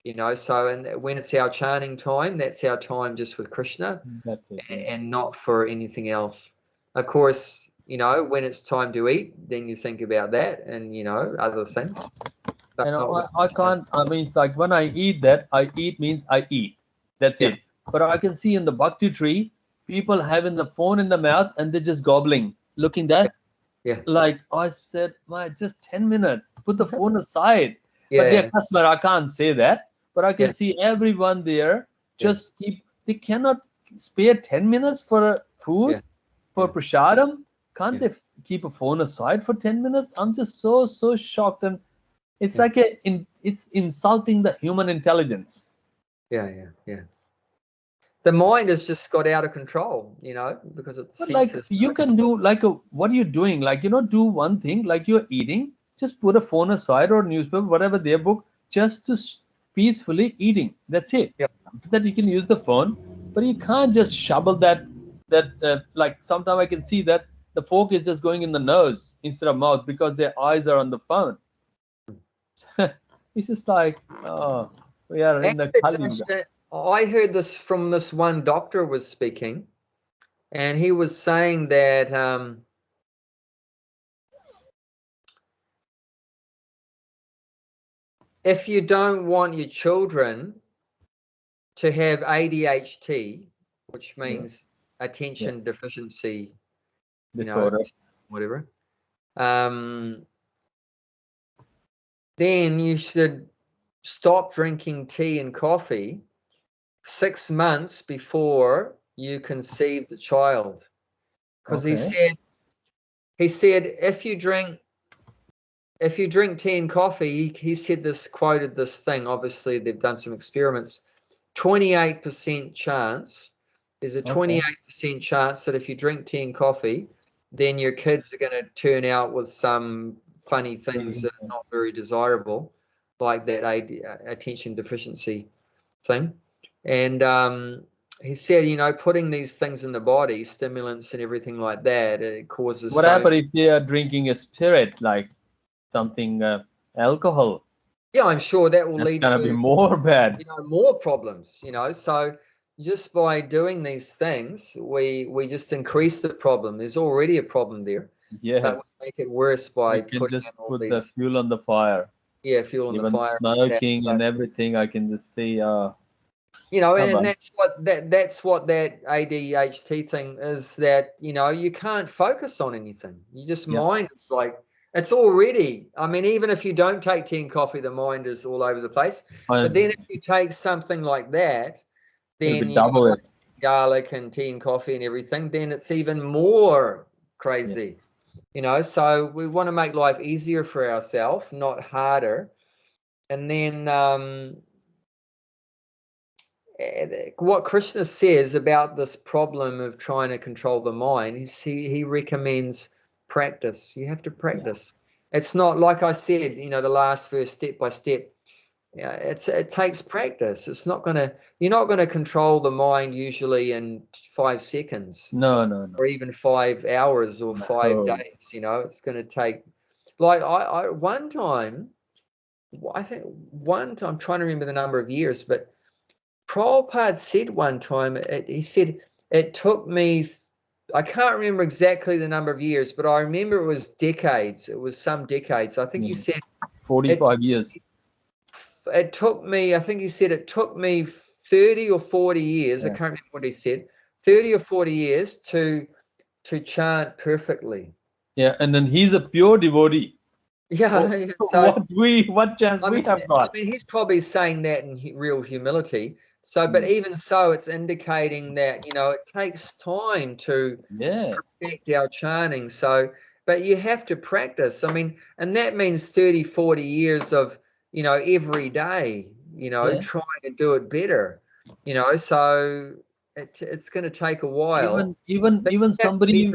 you know. So and when it's our chanting time, that's our time just with Krishna That's it. Yeah. and not for anything else. Of course, you know, when it's time to eat, then you think about that and, you know, other things, but And not when I can't, I mean, it's like when I eat that, I eat means I eat. That's yeah, it. But I can see in the bhakti tree, people having the phone in the mouth and they're just gobbling. Looking yeah, that, yeah, like I said, my just 10 minutes, put the phone aside. But they're yeah, customer, I can't say that. But I can yeah, see everyone there yeah, just keep, they cannot spare 10 minutes for food, yeah, for yeah, prashadam. Can't yeah, they keep a phone aside for 10 minutes? I'm just so shocked. And it's yeah, like it's insulting the human intelligence. yeah, yeah, yeah. The mind has just got out of control, you know, because of the But like senses. you can do like what are you doing? Like do one thing like you're eating, just put a phone aside or newspaper, whatever their book, just to peacefully eating. That's it. Yeah, After that you can use the phone, but you can't just shovel that like sometimes I can see that the fork is just going in the nose instead of mouth because their eyes are on the phone. It's just like oh, we are in actually, the it's Kali Yuga. interesting. I heard this from this one doctor was speaking, and he was saying that if you don't want your children to have ADHD, which Yeah, means yeah. attention deficiency, you know, Disorder. whatever, um, then you should stop drinking tea and coffee 6 months before you conceive the child, because Okay. he said if you drink tea and coffee, he said this, quoted this thing, obviously they've done some experiments, 28% chance, there's a Okay. 28% chance that if you drink tea and coffee, then your kids are going to turn out with some funny things that are not very desirable, like that attention deficiency thing. And he said, you know, putting these things in the body, stimulants and everything like that, it causes What so. happened if they are drinking a spirit like something alcohol? Yeah, I'm sure that will That's lead gonna be to, more bad. you know, more problems, you know. So just by doing these things, we just increase the problem. There's already a problem there, but we Yes, make it worse by we can putting just in all put the these, fuel on the fire. yeah, fuel in the Even fire like that. smoking So, and everything, I can just say, you know, how and about that's what that ADHD thing is, that, you know, you can't focus on anything. You just yeah, mind is like, it's already, I mean, even if you don't take tea and coffee, the mind is all over the place. But then and if you take something like that, it'll be then, you know, double like it. garlic and tea and coffee and everything, then it's even more Yeah, crazy, you know. So we want to make life easier for ourselves, not harder. And then what Krishna says about this problem of trying to control the mind is he recommends practice. You have to practice. It's not like I said, the last verse, step by step. Yeah, it takes practice. You're not gonna control the mind usually in 5 seconds. No. Or even 5 hours or 5 days. It's gonna take, like I one time, I'm trying to remember the number of years, but Prabhupada said one time, he said it took me, I can't remember exactly the number of years, but I remember it was decades. It was some decades. I think he said 45 years. It took me, I think he said it took me 30 or 40 years. I can't remember what he said. 30 or 40 years to chant perfectly. Yeah, and then he's a pure devotee. Yeah. So what chance we have got? I mean, he's probably saying that in real humility. So, but even so, it's indicating that, it takes time to perfect our chanting. So, but you have to practice. I mean, and that means 30, 40 years of, every day, trying to do it better, so it's going to take a while. Even somebody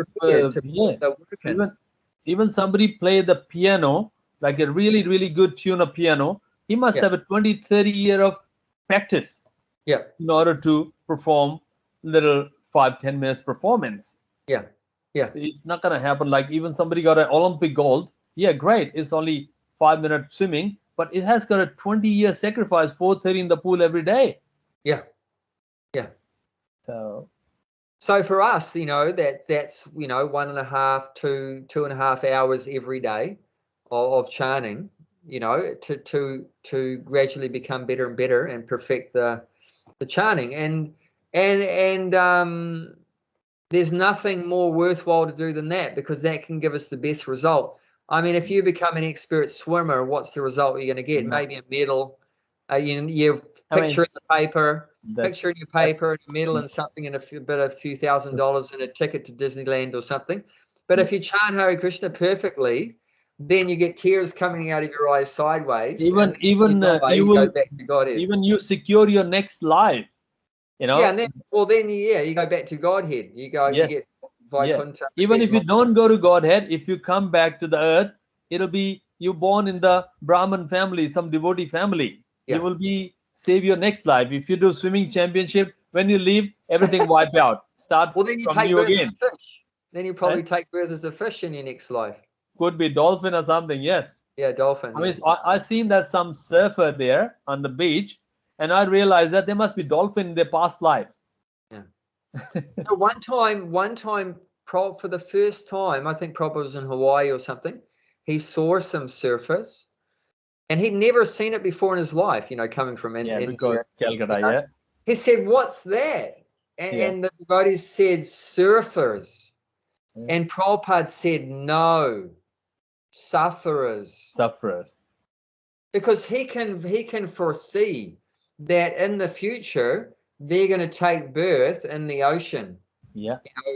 even somebody play the piano, like a really, really good tune of piano, he must have a 20, 30 year of practice in order to perform little 5-10 minutes performance. It's not going to happen like even somebody got an Olympic gold. Yeah, great. It's only 5 minutes swimming, but it has got a 20-year sacrifice, 4:30 in the pool every day. So for us, that's 1.5 to 2.5 hours every day of chanting, to gradually become better and better and perfect the chanting. And there's nothing more worthwhile to do than that, because that can give us the best result. I mean, if you become an expert swimmer, what's the result you're going to get? Maybe a medal. You picture in the paper, picture in your paper, a medal and something, and a few $1,000 and a ticket to Disneyland or something. But if you chant Hare Krishna perfectly, then you get tears coming out of your eyes sideways. You go back to Godhead. Even you secure your next life. Yeah, and then you go back to Godhead. You get Vaikuntha. Even if you don't go to Godhead, if you come back to the earth, it'll be you born in the Brahmin family, some devotee family. You will be save your next life. If you do swimming championship, when you leave, everything wipe out. Start then you from take you birth again. as a fish. Then you probably take birth as a fish in your next life. Could be dolphin or something. Yes. Yeah, dolphin. I mean, I seen that some surfer there on the beach, and I realized that there must be dolphin in their past life. Yeah. One time, for the first time, I think Prabhupada was in Hawaii or something, he saw some surfers, and he'd never seen it before in his life, coming from India. Because Calcutta, He said, "What's that?" And the devotees said, "Surfers." And Prabhupada said, "No, sufferers." Because he can foresee that in the future they're going to take birth in the ocean.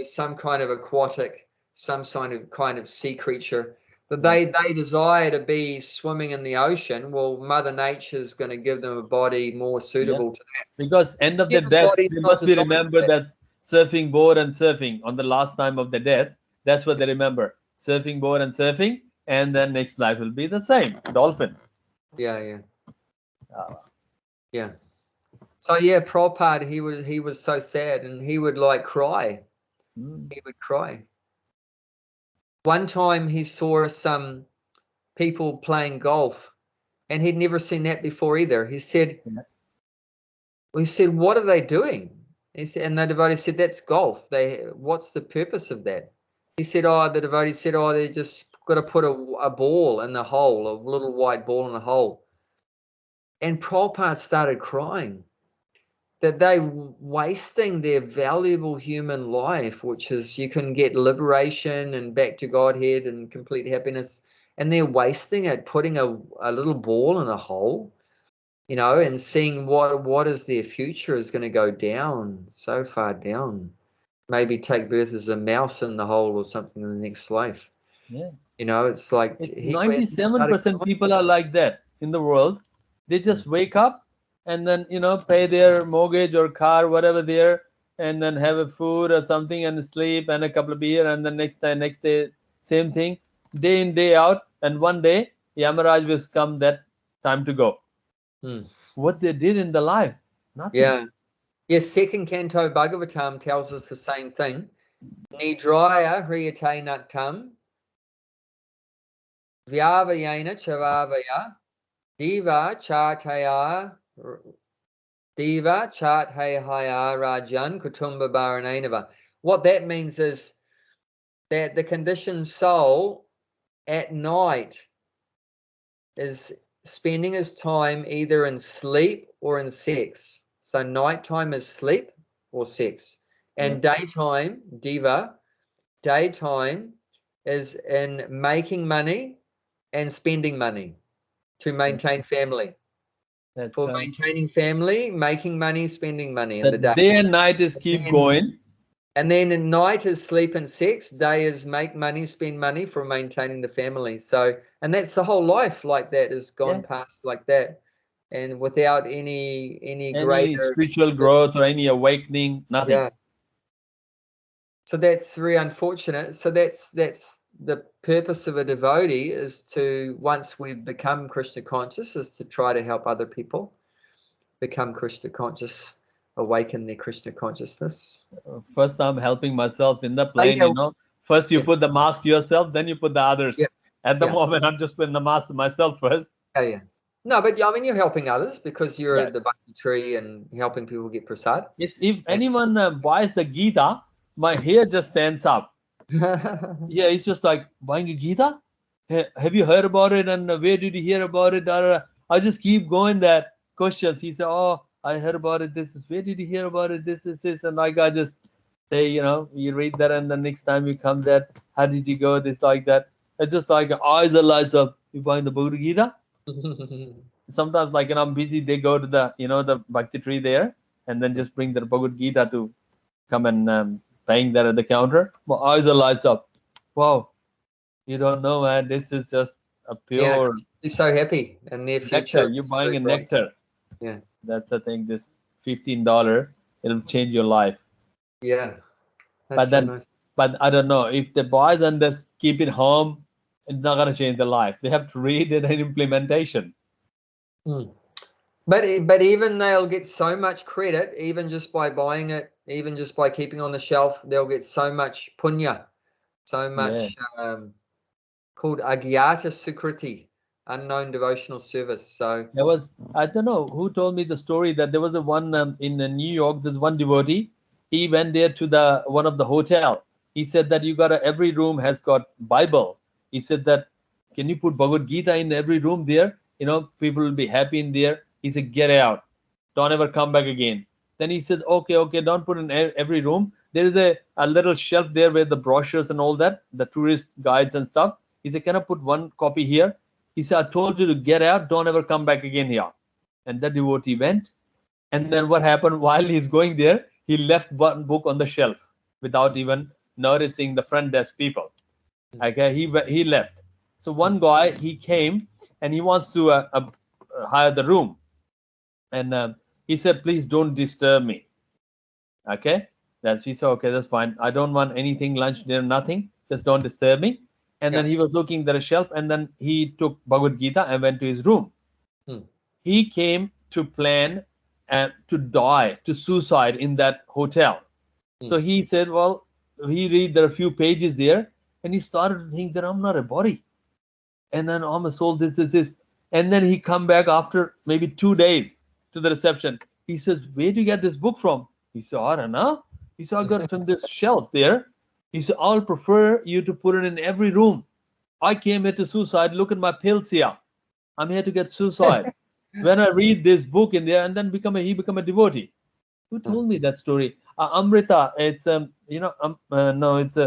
Some kind of aquatic, some kind of sea creature. But they desire to be swimming in the ocean. Well, Mother Nature's going to give them a body more suitable to that. Because end of their death, they must be remembered that surfing board and surfing on the last time of their death. That's what they remember. Surfing board and surfing, and then next life will be the same. Dolphin. Yeah. So Prabhupada, he was so sad, and he would cry. He would cry. One time he saw some people playing golf, and he'd never seen that before either. He said, "What are they doing?" He said, and the devotee said, "That's golf. What's the purpose of that?" He said, the devotee said, they just got to put a ball in the hole, a little white ball in the hole. And Prabhupada started crying that they wasting their valuable human life, which is you can get liberation and back to Godhead and complete happiness, and they're wasting it, putting a little ball in a hole, and seeing what is their future is going to go down, so far down. Maybe take birth as a mouse in the hole or something in the next life. It's like 97% people are like that in the world. They just wake up and then pay their mortgage or car, whatever there, and then have a food or something and sleep and a couple of beer, and then next day same thing, day in day out, and one day Yamaraj will come that time to go. What they did in the life, nothing. Yeah. Yes, second canto Bhagavatam tells us the same thing. Nidraya hriyate naktam vyavayena chavavaya diva chartaya rajan kutumba bharanenava. What that means is that the conditioned soul at night is spending his time either in sleep or in sex. So nighttime is sleep or sex. And daytime, diva, daytime is in making money and spending money to maintain family. For maintaining family, making money, spending money in the day. Day and night is keep going. And then in night is sleep and sex. Day is make money, spend money for maintaining the family. So, and that's the whole life like that is gone past like that. And without any greater spiritual growth or any awakening, nothing. Yeah. So that's very unfortunate. So that's the purpose of a devotee, is to, once we become Krishna conscious, is to try to help other people become Krishna conscious, awaken their Krishna consciousness. First, I'm helping myself in the plane, First you put the mask yourself, then you put the others. At the moment, I'm just putting the mask to myself first. No, but I mean, you're helping others because you're the Bhakti tree and helping people get prasad. If anyone buys the Gita, my hair just stands up. It's just like, buying a Gita? Have you heard about it? And where did you hear about it? I just keep going that questions. He said, oh, I heard about it. This is, where did you hear about it? This. And like, I just say, you read that, and the next time you come there, how did you go? This, like that. It's just like eyes are lights up. You buying the Bhagavad Gita? Sometimes, like, I'm busy, they go to the, the Bhakti tree there, and then just bring their Bhagavad Gita to come and paying there at the counter. My eyes are lights up. Wow. You don't know, man. This is just a pure. You're so happy, and their future. You're buying a nectar. Yeah. That's the thing. This $15, it'll change your life. Yeah. But then, nice. But I don't know, if they buy, then just keep it home. It's not gonna change their life. They have to read it and implementation. But even they'll get so much credit, even just by buying it, even just by keeping on the shelf, they'll get so much punya, so much called agyata sukriti, unknown devotional service. So there was, I don't know who told me the story, that there was a one in New York. There's one devotee. He went there to one of the hotel. He said that every room has got Bible. He said that, can you put Bhagavad Gita in every room there? People will be happy in there. He said, get out. Don't ever come back again. Then he said, okay, don't put in every room. There is a little shelf there where the brochures and all that, the tourist guides and stuff. He said, can I put one copy here? He said, I told you to get out. Don't ever come back again here. And the devotee went. And then what happened, while he's going there, he left one book on the shelf without even noticing the front desk people. Okay, he left. So one guy, he came and he wants to hire the room. And he said, please don't disturb me. Okay, he said, okay, that's fine. I don't want anything, lunch, dinner, nothing. Just don't disturb me. And then he was looking at a shelf, and then he took Bhagavad Gita and went to his room. He came to plan to die, to suicide in that hotel. So he said, well, he read there are a few pages there, and he started to think that I'm not a body, and then I'm a soul, this. And then he come back after maybe 2 days to the reception. He says, where do you get this book from? He said, I don't know. He said, I got it from this shelf there. He said, I'll prefer you to put it in every room. I came here to suicide. Look at my pills here. I'm here to get suicide. When I read this book in there, and then he become a devotee. Who told me that story? Amrita. It's no, it's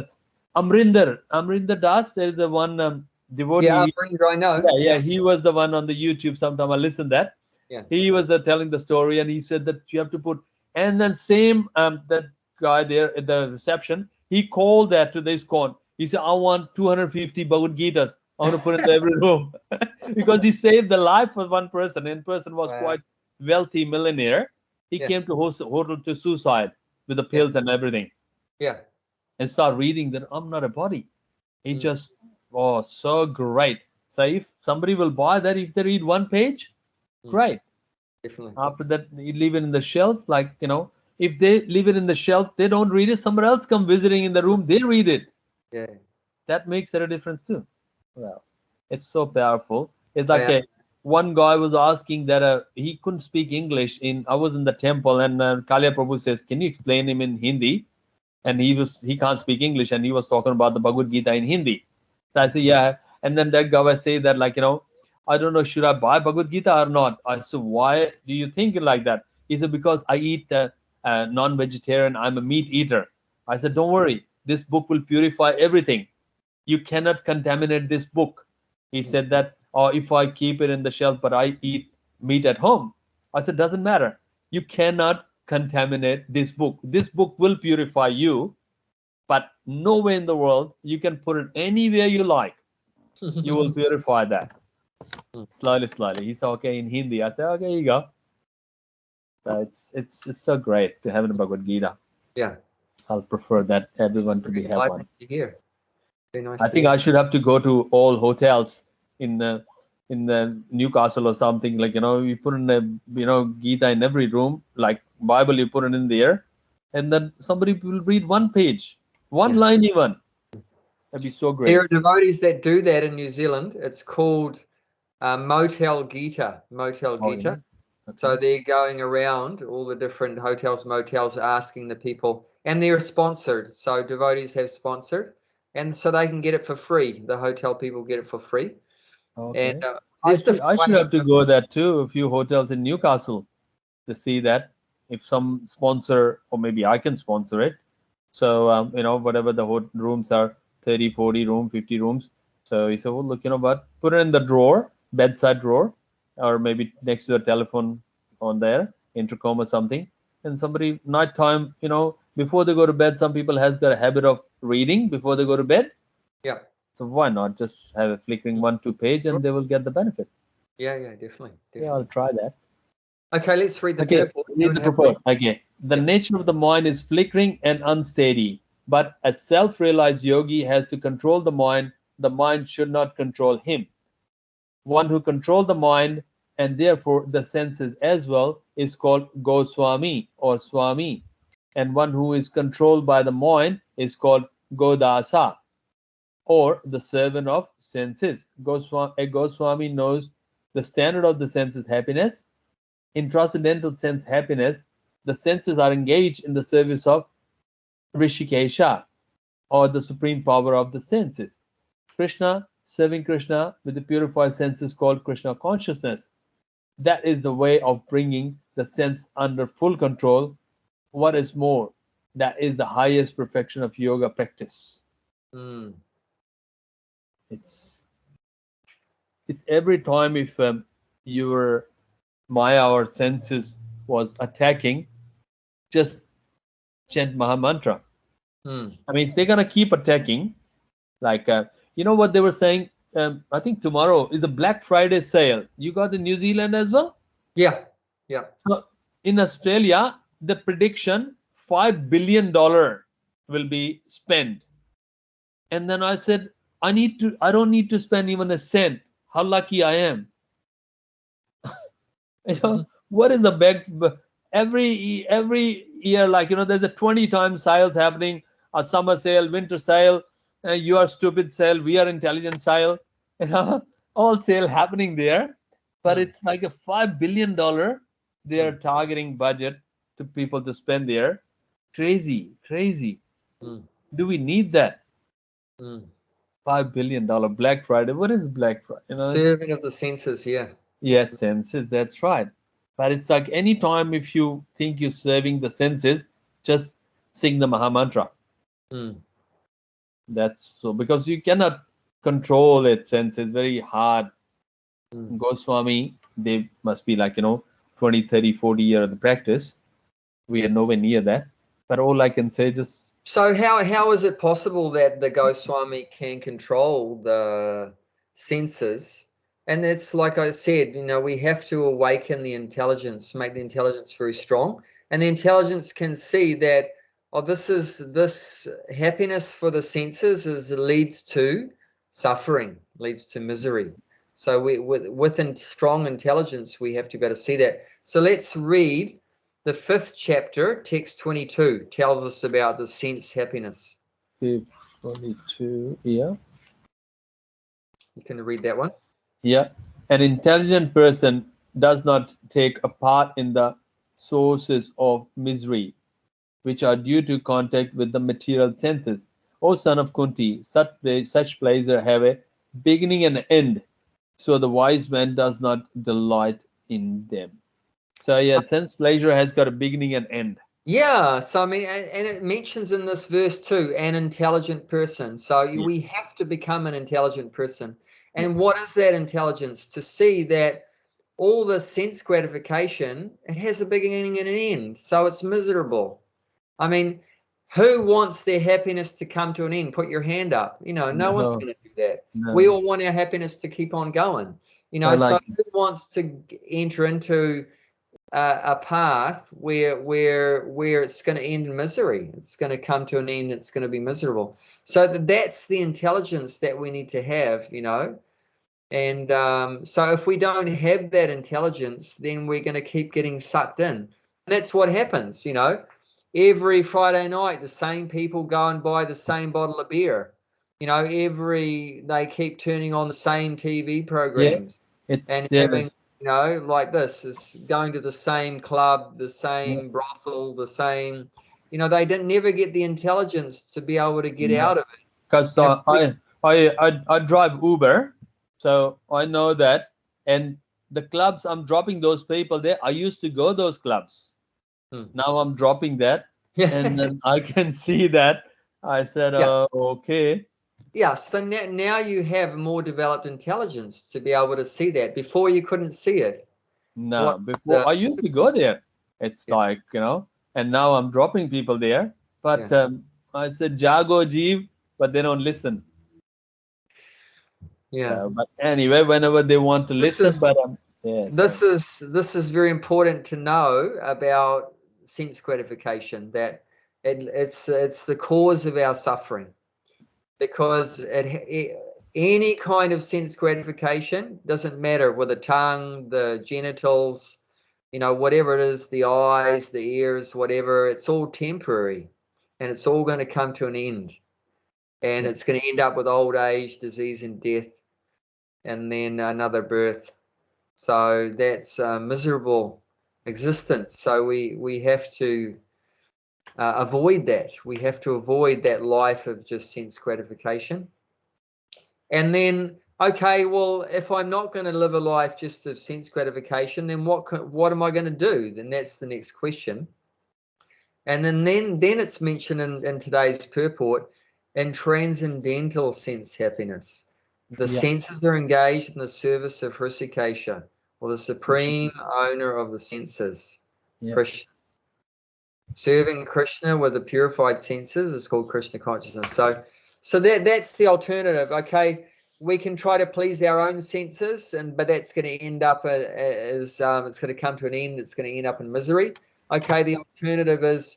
Amrinder Das. There is a one devotee. Yeah, Amrinder, I know. Yeah, he was the one on the YouTube. Sometime I listened that. Yeah. He was telling the story, and he said that you have to put. And then same that guy there at the reception, he called that to this con. He said, I want 250 Bhagavad Gitas. I want to put it in every room. Because he saved the life of one person. And person was quite wealthy millionaire. He came to hotel to suicide with the pills and everything. Yeah. And start reading that I'm not a body. He just, oh, so great. So if somebody will buy that, if they read one page, great. Definitely. After that, you leave it in the shelf. Like, if they leave it in the shelf, they don't read it. Somebody else come visiting in the room, they read it. Yeah. That makes a difference too. Well, it's so powerful. It's like one guy was asking that he couldn't speak English. I was in the temple, and Kalia Prabhu says, "Can you explain him in Hindi?" And he can't speak English, and he was talking about the Bhagavad Gita in Hindi. So I said, yeah. And then that guy was saying that, like, I don't know, should I buy Bhagavad Gita or not? I said, why do you think like that? He said, because I eat non-vegetarian. I'm a meat eater. I said, don't worry. This book will purify everything. You cannot contaminate this book. He said that, or if I keep it in the shelf, but I eat meat at home. I said, doesn't matter. You cannot contaminate this book. This book will purify you, but no way in the world you can put it anywhere you like. You will purify that. Slowly. He said, okay, in Hindi. I said, okay, here you go. So it's so great to have the Bhagavad Gita. Yeah. I'll prefer that everyone to be have one. To hear. Very nice. I think I should have to go to all hotels in the Newcastle or something, like, you put in a Gita in every room, like Bible, you put it in there, and then somebody will read one page, one line even. That'd be so great. There are devotees that do that in New Zealand. It's called Motel Gita. Motel Gita. Okay. So they're going around all the different hotels, motels, asking the people, and they're sponsored. So devotees have sponsored, and so they can get it for free. The hotel people get it for free. Okay. And I should have to go there too. A few hotels in Newcastle to see that, if some sponsor, or maybe I can sponsor it. So whatever the rooms are, 30, 40 room, 50 rooms. So he said, well, look, what, put it in the drawer, bedside drawer, or maybe next to the telephone on there, intercom or something. And somebody nighttime, before they go to bed, some people has got a habit of reading before they go to bed. Yeah. So why not just have a flickering 1-2 page, and they will get the benefit. Yeah, definitely. Yeah, I'll try that. Okay, let's read the purport. Read the purport. Okay. The nature of the mind is flickering and unsteady, but a self-realized yogi has to control the mind. The mind should not control him. One who controls the mind, and therefore the senses as well, is called Goswami or Swami. And one who is controlled by the mind is called Godasa, or the servant of senses. A Goswami knows the standard of the senses happiness. In transcendental sense happiness, the senses are engaged in the service of Rishikesha, or the supreme power of the senses. Krishna, serving Krishna with the purified senses, called Krishna consciousness. That is the way of bringing the sense under full control. What is more, that is the highest perfection of yoga practice. It's every time if your Maya or senses was attacking, just chant Maha Mantra. I mean, they're gonna keep attacking. Like what they were saying. I think tomorrow is the Black Friday sale. You got in New Zealand as well? Yeah. So in Australia, the prediction $5 billion will be spent. And then I said, I don't need to spend even a cent. How lucky I am. What is the big, every year, like, there's a 20 times sales happening, a summer sale, winter sale, you are stupid sale, we are intelligent sale, all sale happening there. But it's like a $5 billion they are targeting budget to people to spend there. Crazy. Do we need that? $5 billion Black Friday. What is Black Friday? Serving of the senses, yeah. Yes, senses, that's right. But it's like any time if you think you're serving the senses, just sing the Maha Mantra. That's so, because you cannot control it. Senses very hard. Goswami, they must be like 20, 30, 40 years of the practice. We are nowhere near that. But all I can say, just. So how is it possible that the Goswami can control the senses And it's like I said, we have to awaken the intelligence, make the intelligence very strong. And the intelligence can see that, this happiness for the senses leads to suffering, leads to misery. So with strong intelligence, we have to be able to see that. So let's read the 5th chapter, text 22, tells us about the sense happiness. 22, yeah. You can read that one. Yeah. An intelligent person does not take a part in the sources of misery, which are due to contact with the material senses. O son of Kunti, such pleasure have a beginning and end, so the wise man does not delight in them. So yeah, sense pleasure has got a beginning and end. Yeah, so I mean, and it mentions in this verse too, an intelligent person. So we have to become an intelligent person. And what is that intelligence? To see that all the sense gratification, it has a beginning and an end. So it's miserable. I mean, who wants their happiness to come to an end? Put your hand up. No one's going to do that. No. We all want our happiness to keep on going. So who wants to enter into a path where it's going to end in misery? It's going to come to an end. It's going to be miserable. So that's the intelligence that we need to have, And so if we don't have that intelligence, then we're going to keep getting sucked in. And that's what happens, Every Friday night, the same people go and buy the same bottle of beer. They keep turning on the same TV programs and having, like this, is going to the same club, the same brothel, the same, they didn't never get the intelligence to be able to get out of it. Because I drive Uber, so I know that. And the clubs, I'm dropping those people there. I used to go those clubs. Now I'm dropping that. And then I can see that. I said, okay. Yeah, so now you have more developed intelligence to be able to see that. Before you couldn't see it. No, before I used to go there. It's like, and now I'm dropping people there. But I said, Jago Jeev, but they don't listen. Yeah. But anyway, whenever they want to listen, this is very important to know about sense gratification, that it's the cause of our suffering, because any kind of sense gratification, doesn't matter, with the tongue, the genitals, whatever it is, the eyes, the ears, whatever, it's all temporary, and it's all going to come to an end, and it's going to end up with old age, disease, and death, and then another birth. So that's a miserable existence. So we have to avoid that. We have to avoid that life of just sense gratification. And then, okay, well, if I'm not going to live a life just of sense gratification, then what am I going to do? Then that's the next question. And then it's mentioned in today's purport, in transcendental sense happiness. The senses are engaged in the service of Hrishikesha, or the supreme owner of the senses, Krishna. Serving Krishna with the purified senses is called Krishna consciousness. So that's the alternative. Okay, we can try to please our own senses, but that's going to end up as it's going to come to an end. It's going to end up in misery. Okay, the alternative is,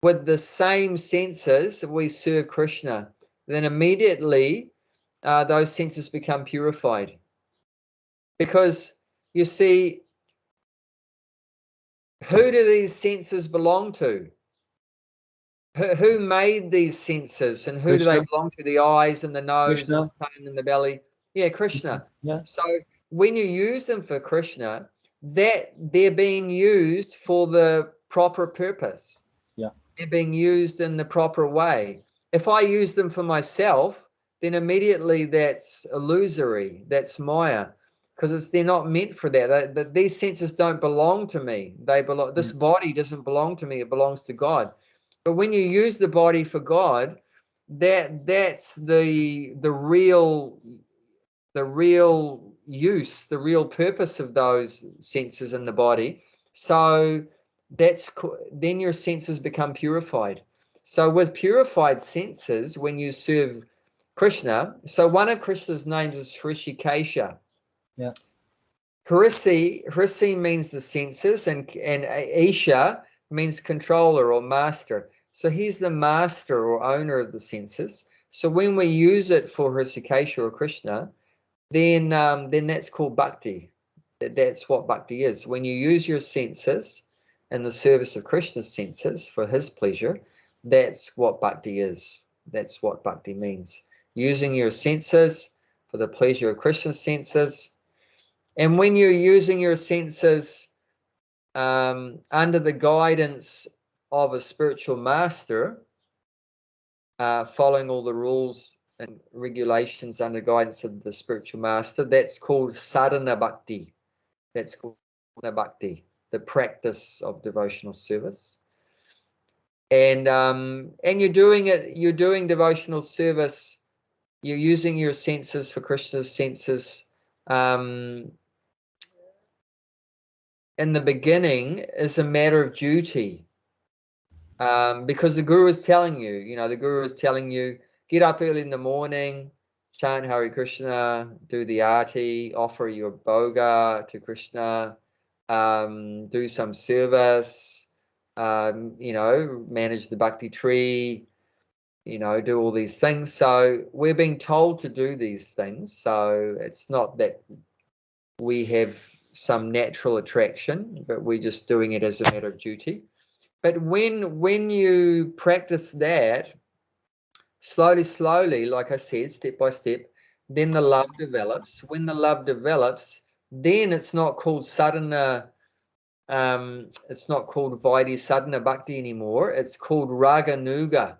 with the same senses, we serve Krishna. Then immediately those senses become purified. Because, you see, who do these senses belong to? Who made these senses, and who do they belong to? The eyes and the nose and the tongue and the belly. Yeah, Krishna. So when you use them for Krishna, that they're being used for the proper purpose. They're being used in the proper way. If I use them for myself, then immediately that's illusory. That's Maya, because they're not meant for that. These senses don't belong to me. They belong. This body doesn't belong to me. It belongs to God. But when you use the body for God, that's the real use, the real purpose of those senses in the body. So then your senses become purified. So with purified senses, when you serve Krishna, so one of Krishna's names is Hrishikesha. Yeah. Hrisi means the senses, and Isha means controller or master. So he's the master or owner of the senses. So when we use it for Hrishikesha or Krishna, then that's called bhakti. That's what bhakti is. When you use your senses in the service of Krishna's senses for his pleasure, that's what bhakti is. That's what bhakti means. Using your senses for the pleasure of Krishna's senses. And when you're using your senses under the guidance of a spiritual master, following all the rules and regulations under guidance of the spiritual master, that's called sadhana bhakti. That's called sadhana bhakti, the practice of devotional service. And you're doing devotional service. You're using your senses for Krishna's senses. In the beginning is a matter of duty, because the Guru is telling you, the Guru is telling you, get up early in the morning, chant Hare Krishna, do the arati, offer your bhoga to Krishna, do some service, manage the bhakti tree, do all these things. So we're being told to do these things. So it's not that we have some natural attraction, but we're just doing it as a matter of duty. But when you practice that slowly, like I said, step by step, then the love develops. When the love develops, then it's not called sadhana, it's not called Vaidhi sadhana bhakti anymore. It's called raganuga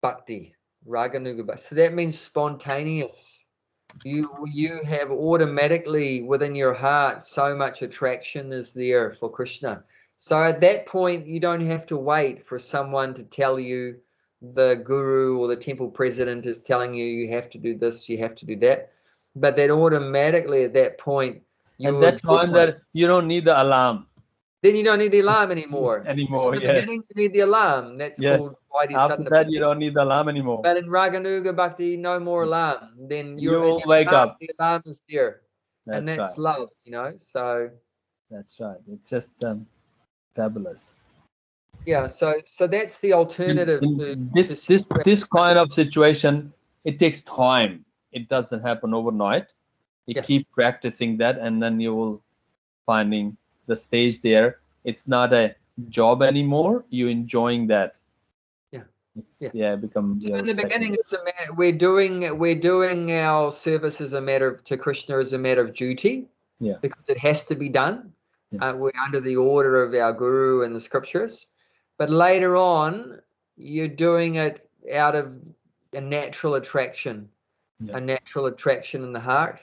bhakti. Raganuga bhakti. So that means spontaneous. You have automatically within your heart so much attraction is there for Krishna. So at that point, you don't have to wait for someone to tell you, the guru or the temple president is telling you, you have to do this, you have to do that. But that automatically at that point, At that time that you don't need the alarm. Then you don't need the alarm anymore. In the Yes. beginning, you need the alarm. That's called Vaidhi After sadhana that, bhakti. you don't need the alarm anymore. But in Raganuga Bhakti, no more alarm. Then you will wake heart, up. The alarm is there. That's and that's right. love, so. That's right. It's just fabulous. Yeah, so that's the alternative to this kind of situation. It takes time. It doesn't happen overnight. You keep practicing that, and then you will finding the stage there. It's not a job anymore. You're enjoying that. Become. So in the beginning, it's a matter, we're doing our service as a matter of, to Krishna as a matter of duty. Because it has to be done. We're under the order of our guru and the scriptures. But later on, you're doing it out of a natural attraction, a natural attraction in the heart.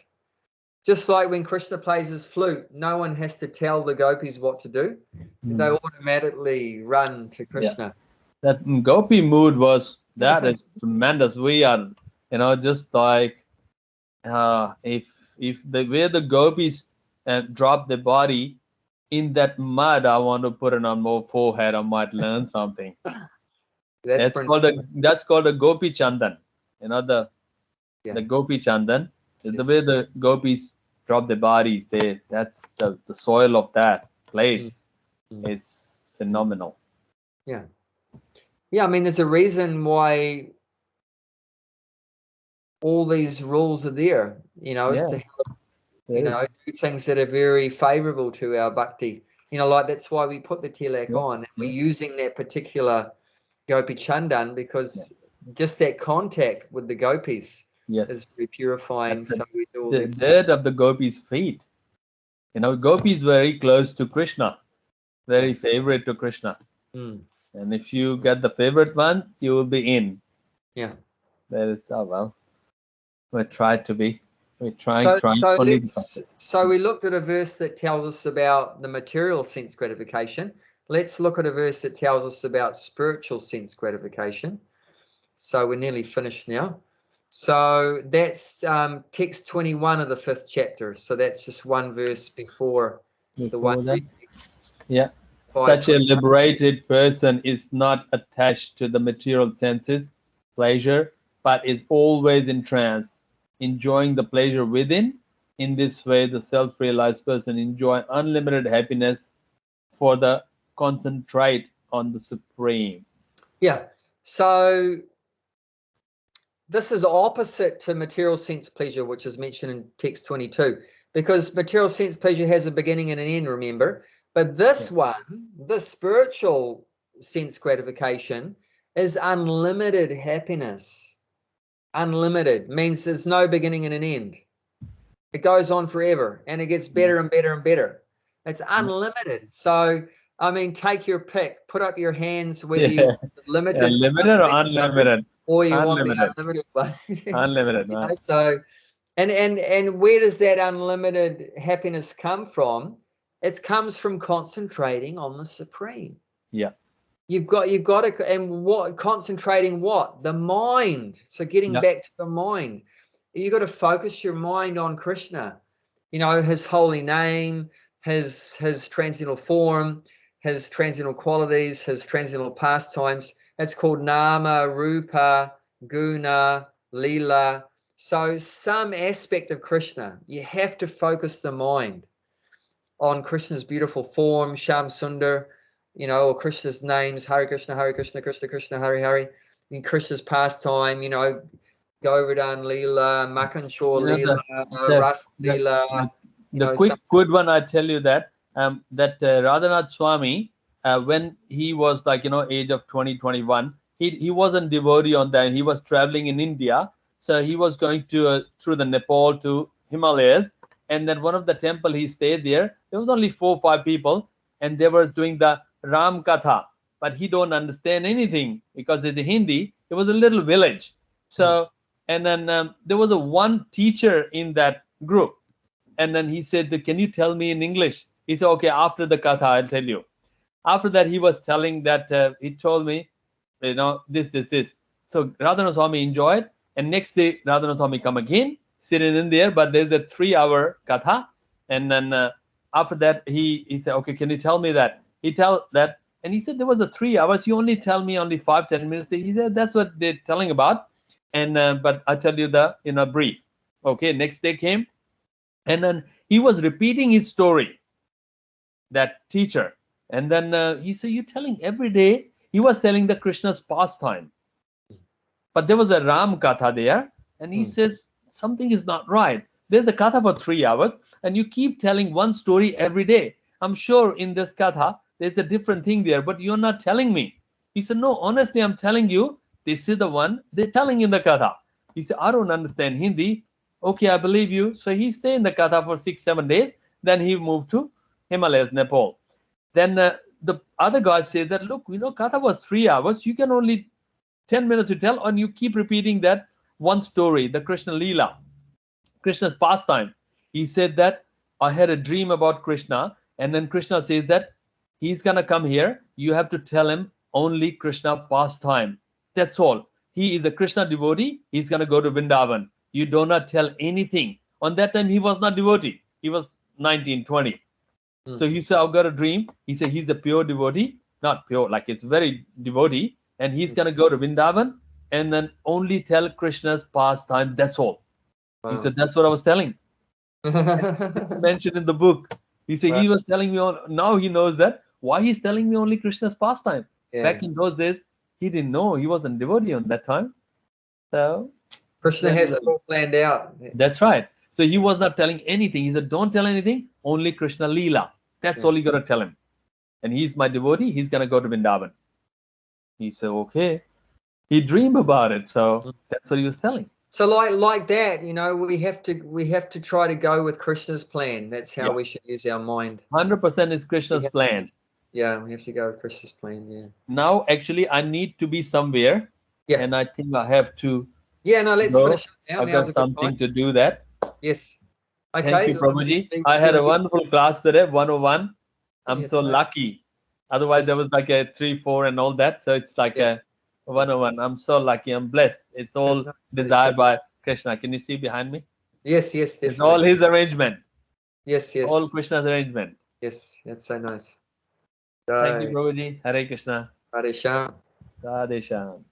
Just like when Krishna plays his flute, no one has to tell the gopis what to do. They automatically run to Krishna. That gopi mood that is tremendous. We are, just like if the way the gopis drop the body in that mud, I want to put it on my forehead. I might learn something. That's called a gopi chandan. The gopi chandan is the way the gopis drop the bodies. That's the soil of that place. It's phenomenal. I mean, there's a reason why all these rules are there, is to help, do things that are very favorable to our bhakti. Like that's why we put the tilak on. And we're using that particular gopi chandan because just that contact with the gopis is very purifying. So we do all the dirt of the gopis' feet. Gopis very close to Krishna, very favorite to Krishna. And if you get the favorite one, you will be in. That is we try to be. We try. So we looked at a verse that tells us about the material sense gratification. Let's look at a verse that tells us about spiritual sense gratification. So we're nearly finished now. So that's text 21 of the 5th chapter. So that's just one verse before the one. Such a liberated person is not attached to the material senses, pleasure, but is always in trance, enjoying the pleasure within In this way, the self-realized person enjoy unlimited happiness for the concentrate on the Supreme. Yeah. So this is opposite to material sense pleasure, which is mentioned in text 22, because material sense pleasure has a beginning and an end, remember? But this one, this spiritual sense gratification, is unlimited happiness. Unlimited means there's no beginning and an end. It goes on forever, and it gets better and better and better. It's unlimited. So, I mean, take your pick. Put up your hands whether you want the limited Limited or unlimited? or you want the Unlimited. unlimited one. Unlimited. You know, so, and where does that unlimited happiness come from? It comes from concentrating on the Supreme. Yeah. You've got to, and what concentrating what? The mind. So getting back to the mind. You've got to focus your mind on Krishna, you know, his holy name, his transcendental form, his transcendental qualities, his transcendental pastimes. It's called Nama, Rupa, Guna, Leela. So some aspect of Krishna, you have to focus the mind on Krishna's beautiful form, Sham Sundar, you know, or Krishna's names, Hare Krishna, Krishna Krishna, Hare Hare, in Krishna's pastime, you know, Govardhan Leela, Makanchor Leela, Ras Leela. The quick good one, I tell you that Radhanath Swami, when he was like, you know, age of 20, 21, he wasn't devotee on that. He was traveling in India. So he was going to through the Nepal to Himalayas. And then one of the temple he stayed there. There was only 4 or 5 people, and they were doing the Ram Katha, but he don't understand anything because in Hindi it was a little village. So and then there was a one teacher in that group, and then he said, "Can you tell me in English?" He said, "Okay, after the Katha I'll tell you." After that he was telling that he told me, you know, this. So Radhanath Swami enjoyed, and next day Radhanath Swami come again, sitting in there, but there's a 3-hour katha, and then after that he said, "Okay, can you tell me that?" He tell that, and he said, "There was a 3 hours. You only tell me only 5-10 minutes." He said, "That's what they're telling about," and but I tell you the in a brief. Okay, next day came, and then he was repeating his story, that teacher, and then he said, "You're telling every day." He was telling the Krishna's pastime, but there was a Ram Katha there, and he says something is not right. There's a Katha for 3 hours, and you keep telling one story every day. I'm sure in this Katha there's a different thing there, but you're not telling me. He said, "No, honestly, I'm telling you, this is the one they're telling in the Katha." He said, "I don't understand Hindi." Okay, I believe you. So he stayed in the Katha for 6-7 days. Then he moved to Himalayas, Nepal. Then the other guy said that, "Look, we know Katha was 3 hours. You can only 10 minutes to tell, and you keep repeating that one story, the Krishna Leela, Krishna's pastime." He said that, "I had a dream about Krishna," and then Krishna says that he's gonna come here. You have to tell him only Krishna pastime. That's all. He is a Krishna devotee. He's gonna go to Vrindavan. You do not tell anything. On that time, he was not devotee. He was 19, 20. So he said, "I've got a dream." He said he's a pure devotee, not pure, like it's very devotee, and he's gonna go to Vrindavan and then only tell Krishna's pastime. That's all. He said, "That's what I was telling." Mentioned in the book. He said he was telling me now he knows that why he's telling me only Krishna's pastime. Back in those days, he didn't know. He wasn't devotee on that time. So Krishna has it all planned out. That's right. So he was not telling anything. He said, "Don't tell anything, only Krishna Leela. That's all you gotta tell him. And he's my devotee, he's gonna go to Vrindavan." He said, "Okay." He dreamed about it, so that's what he was telling. So like that, you know, we have to try to go with Krishna's plan. That's how we should use our mind. 100% is Krishna's plan. Yeah, we have to go with Krishna's plan. Yeah. Now, actually, I need to be somewhere. Yeah. And I think I have to. Yeah. No, let's finish now. I've got something to do that. Yes. Okay. Thank you, Prabhuji. I had a wonderful class today, 101. I'm so lucky. Otherwise, there was like a 3, 4, and all that. So it's like a 101. I'm so lucky. I'm blessed. It's all desired by Krishna. Can you see behind me? Yes, definitely. It's all his arrangement. Yes. All Krishna's arrangement. Yes, that's so nice. Thank you, Prabhuji. Hare Krishna. Hare Sham. Radhe Sham.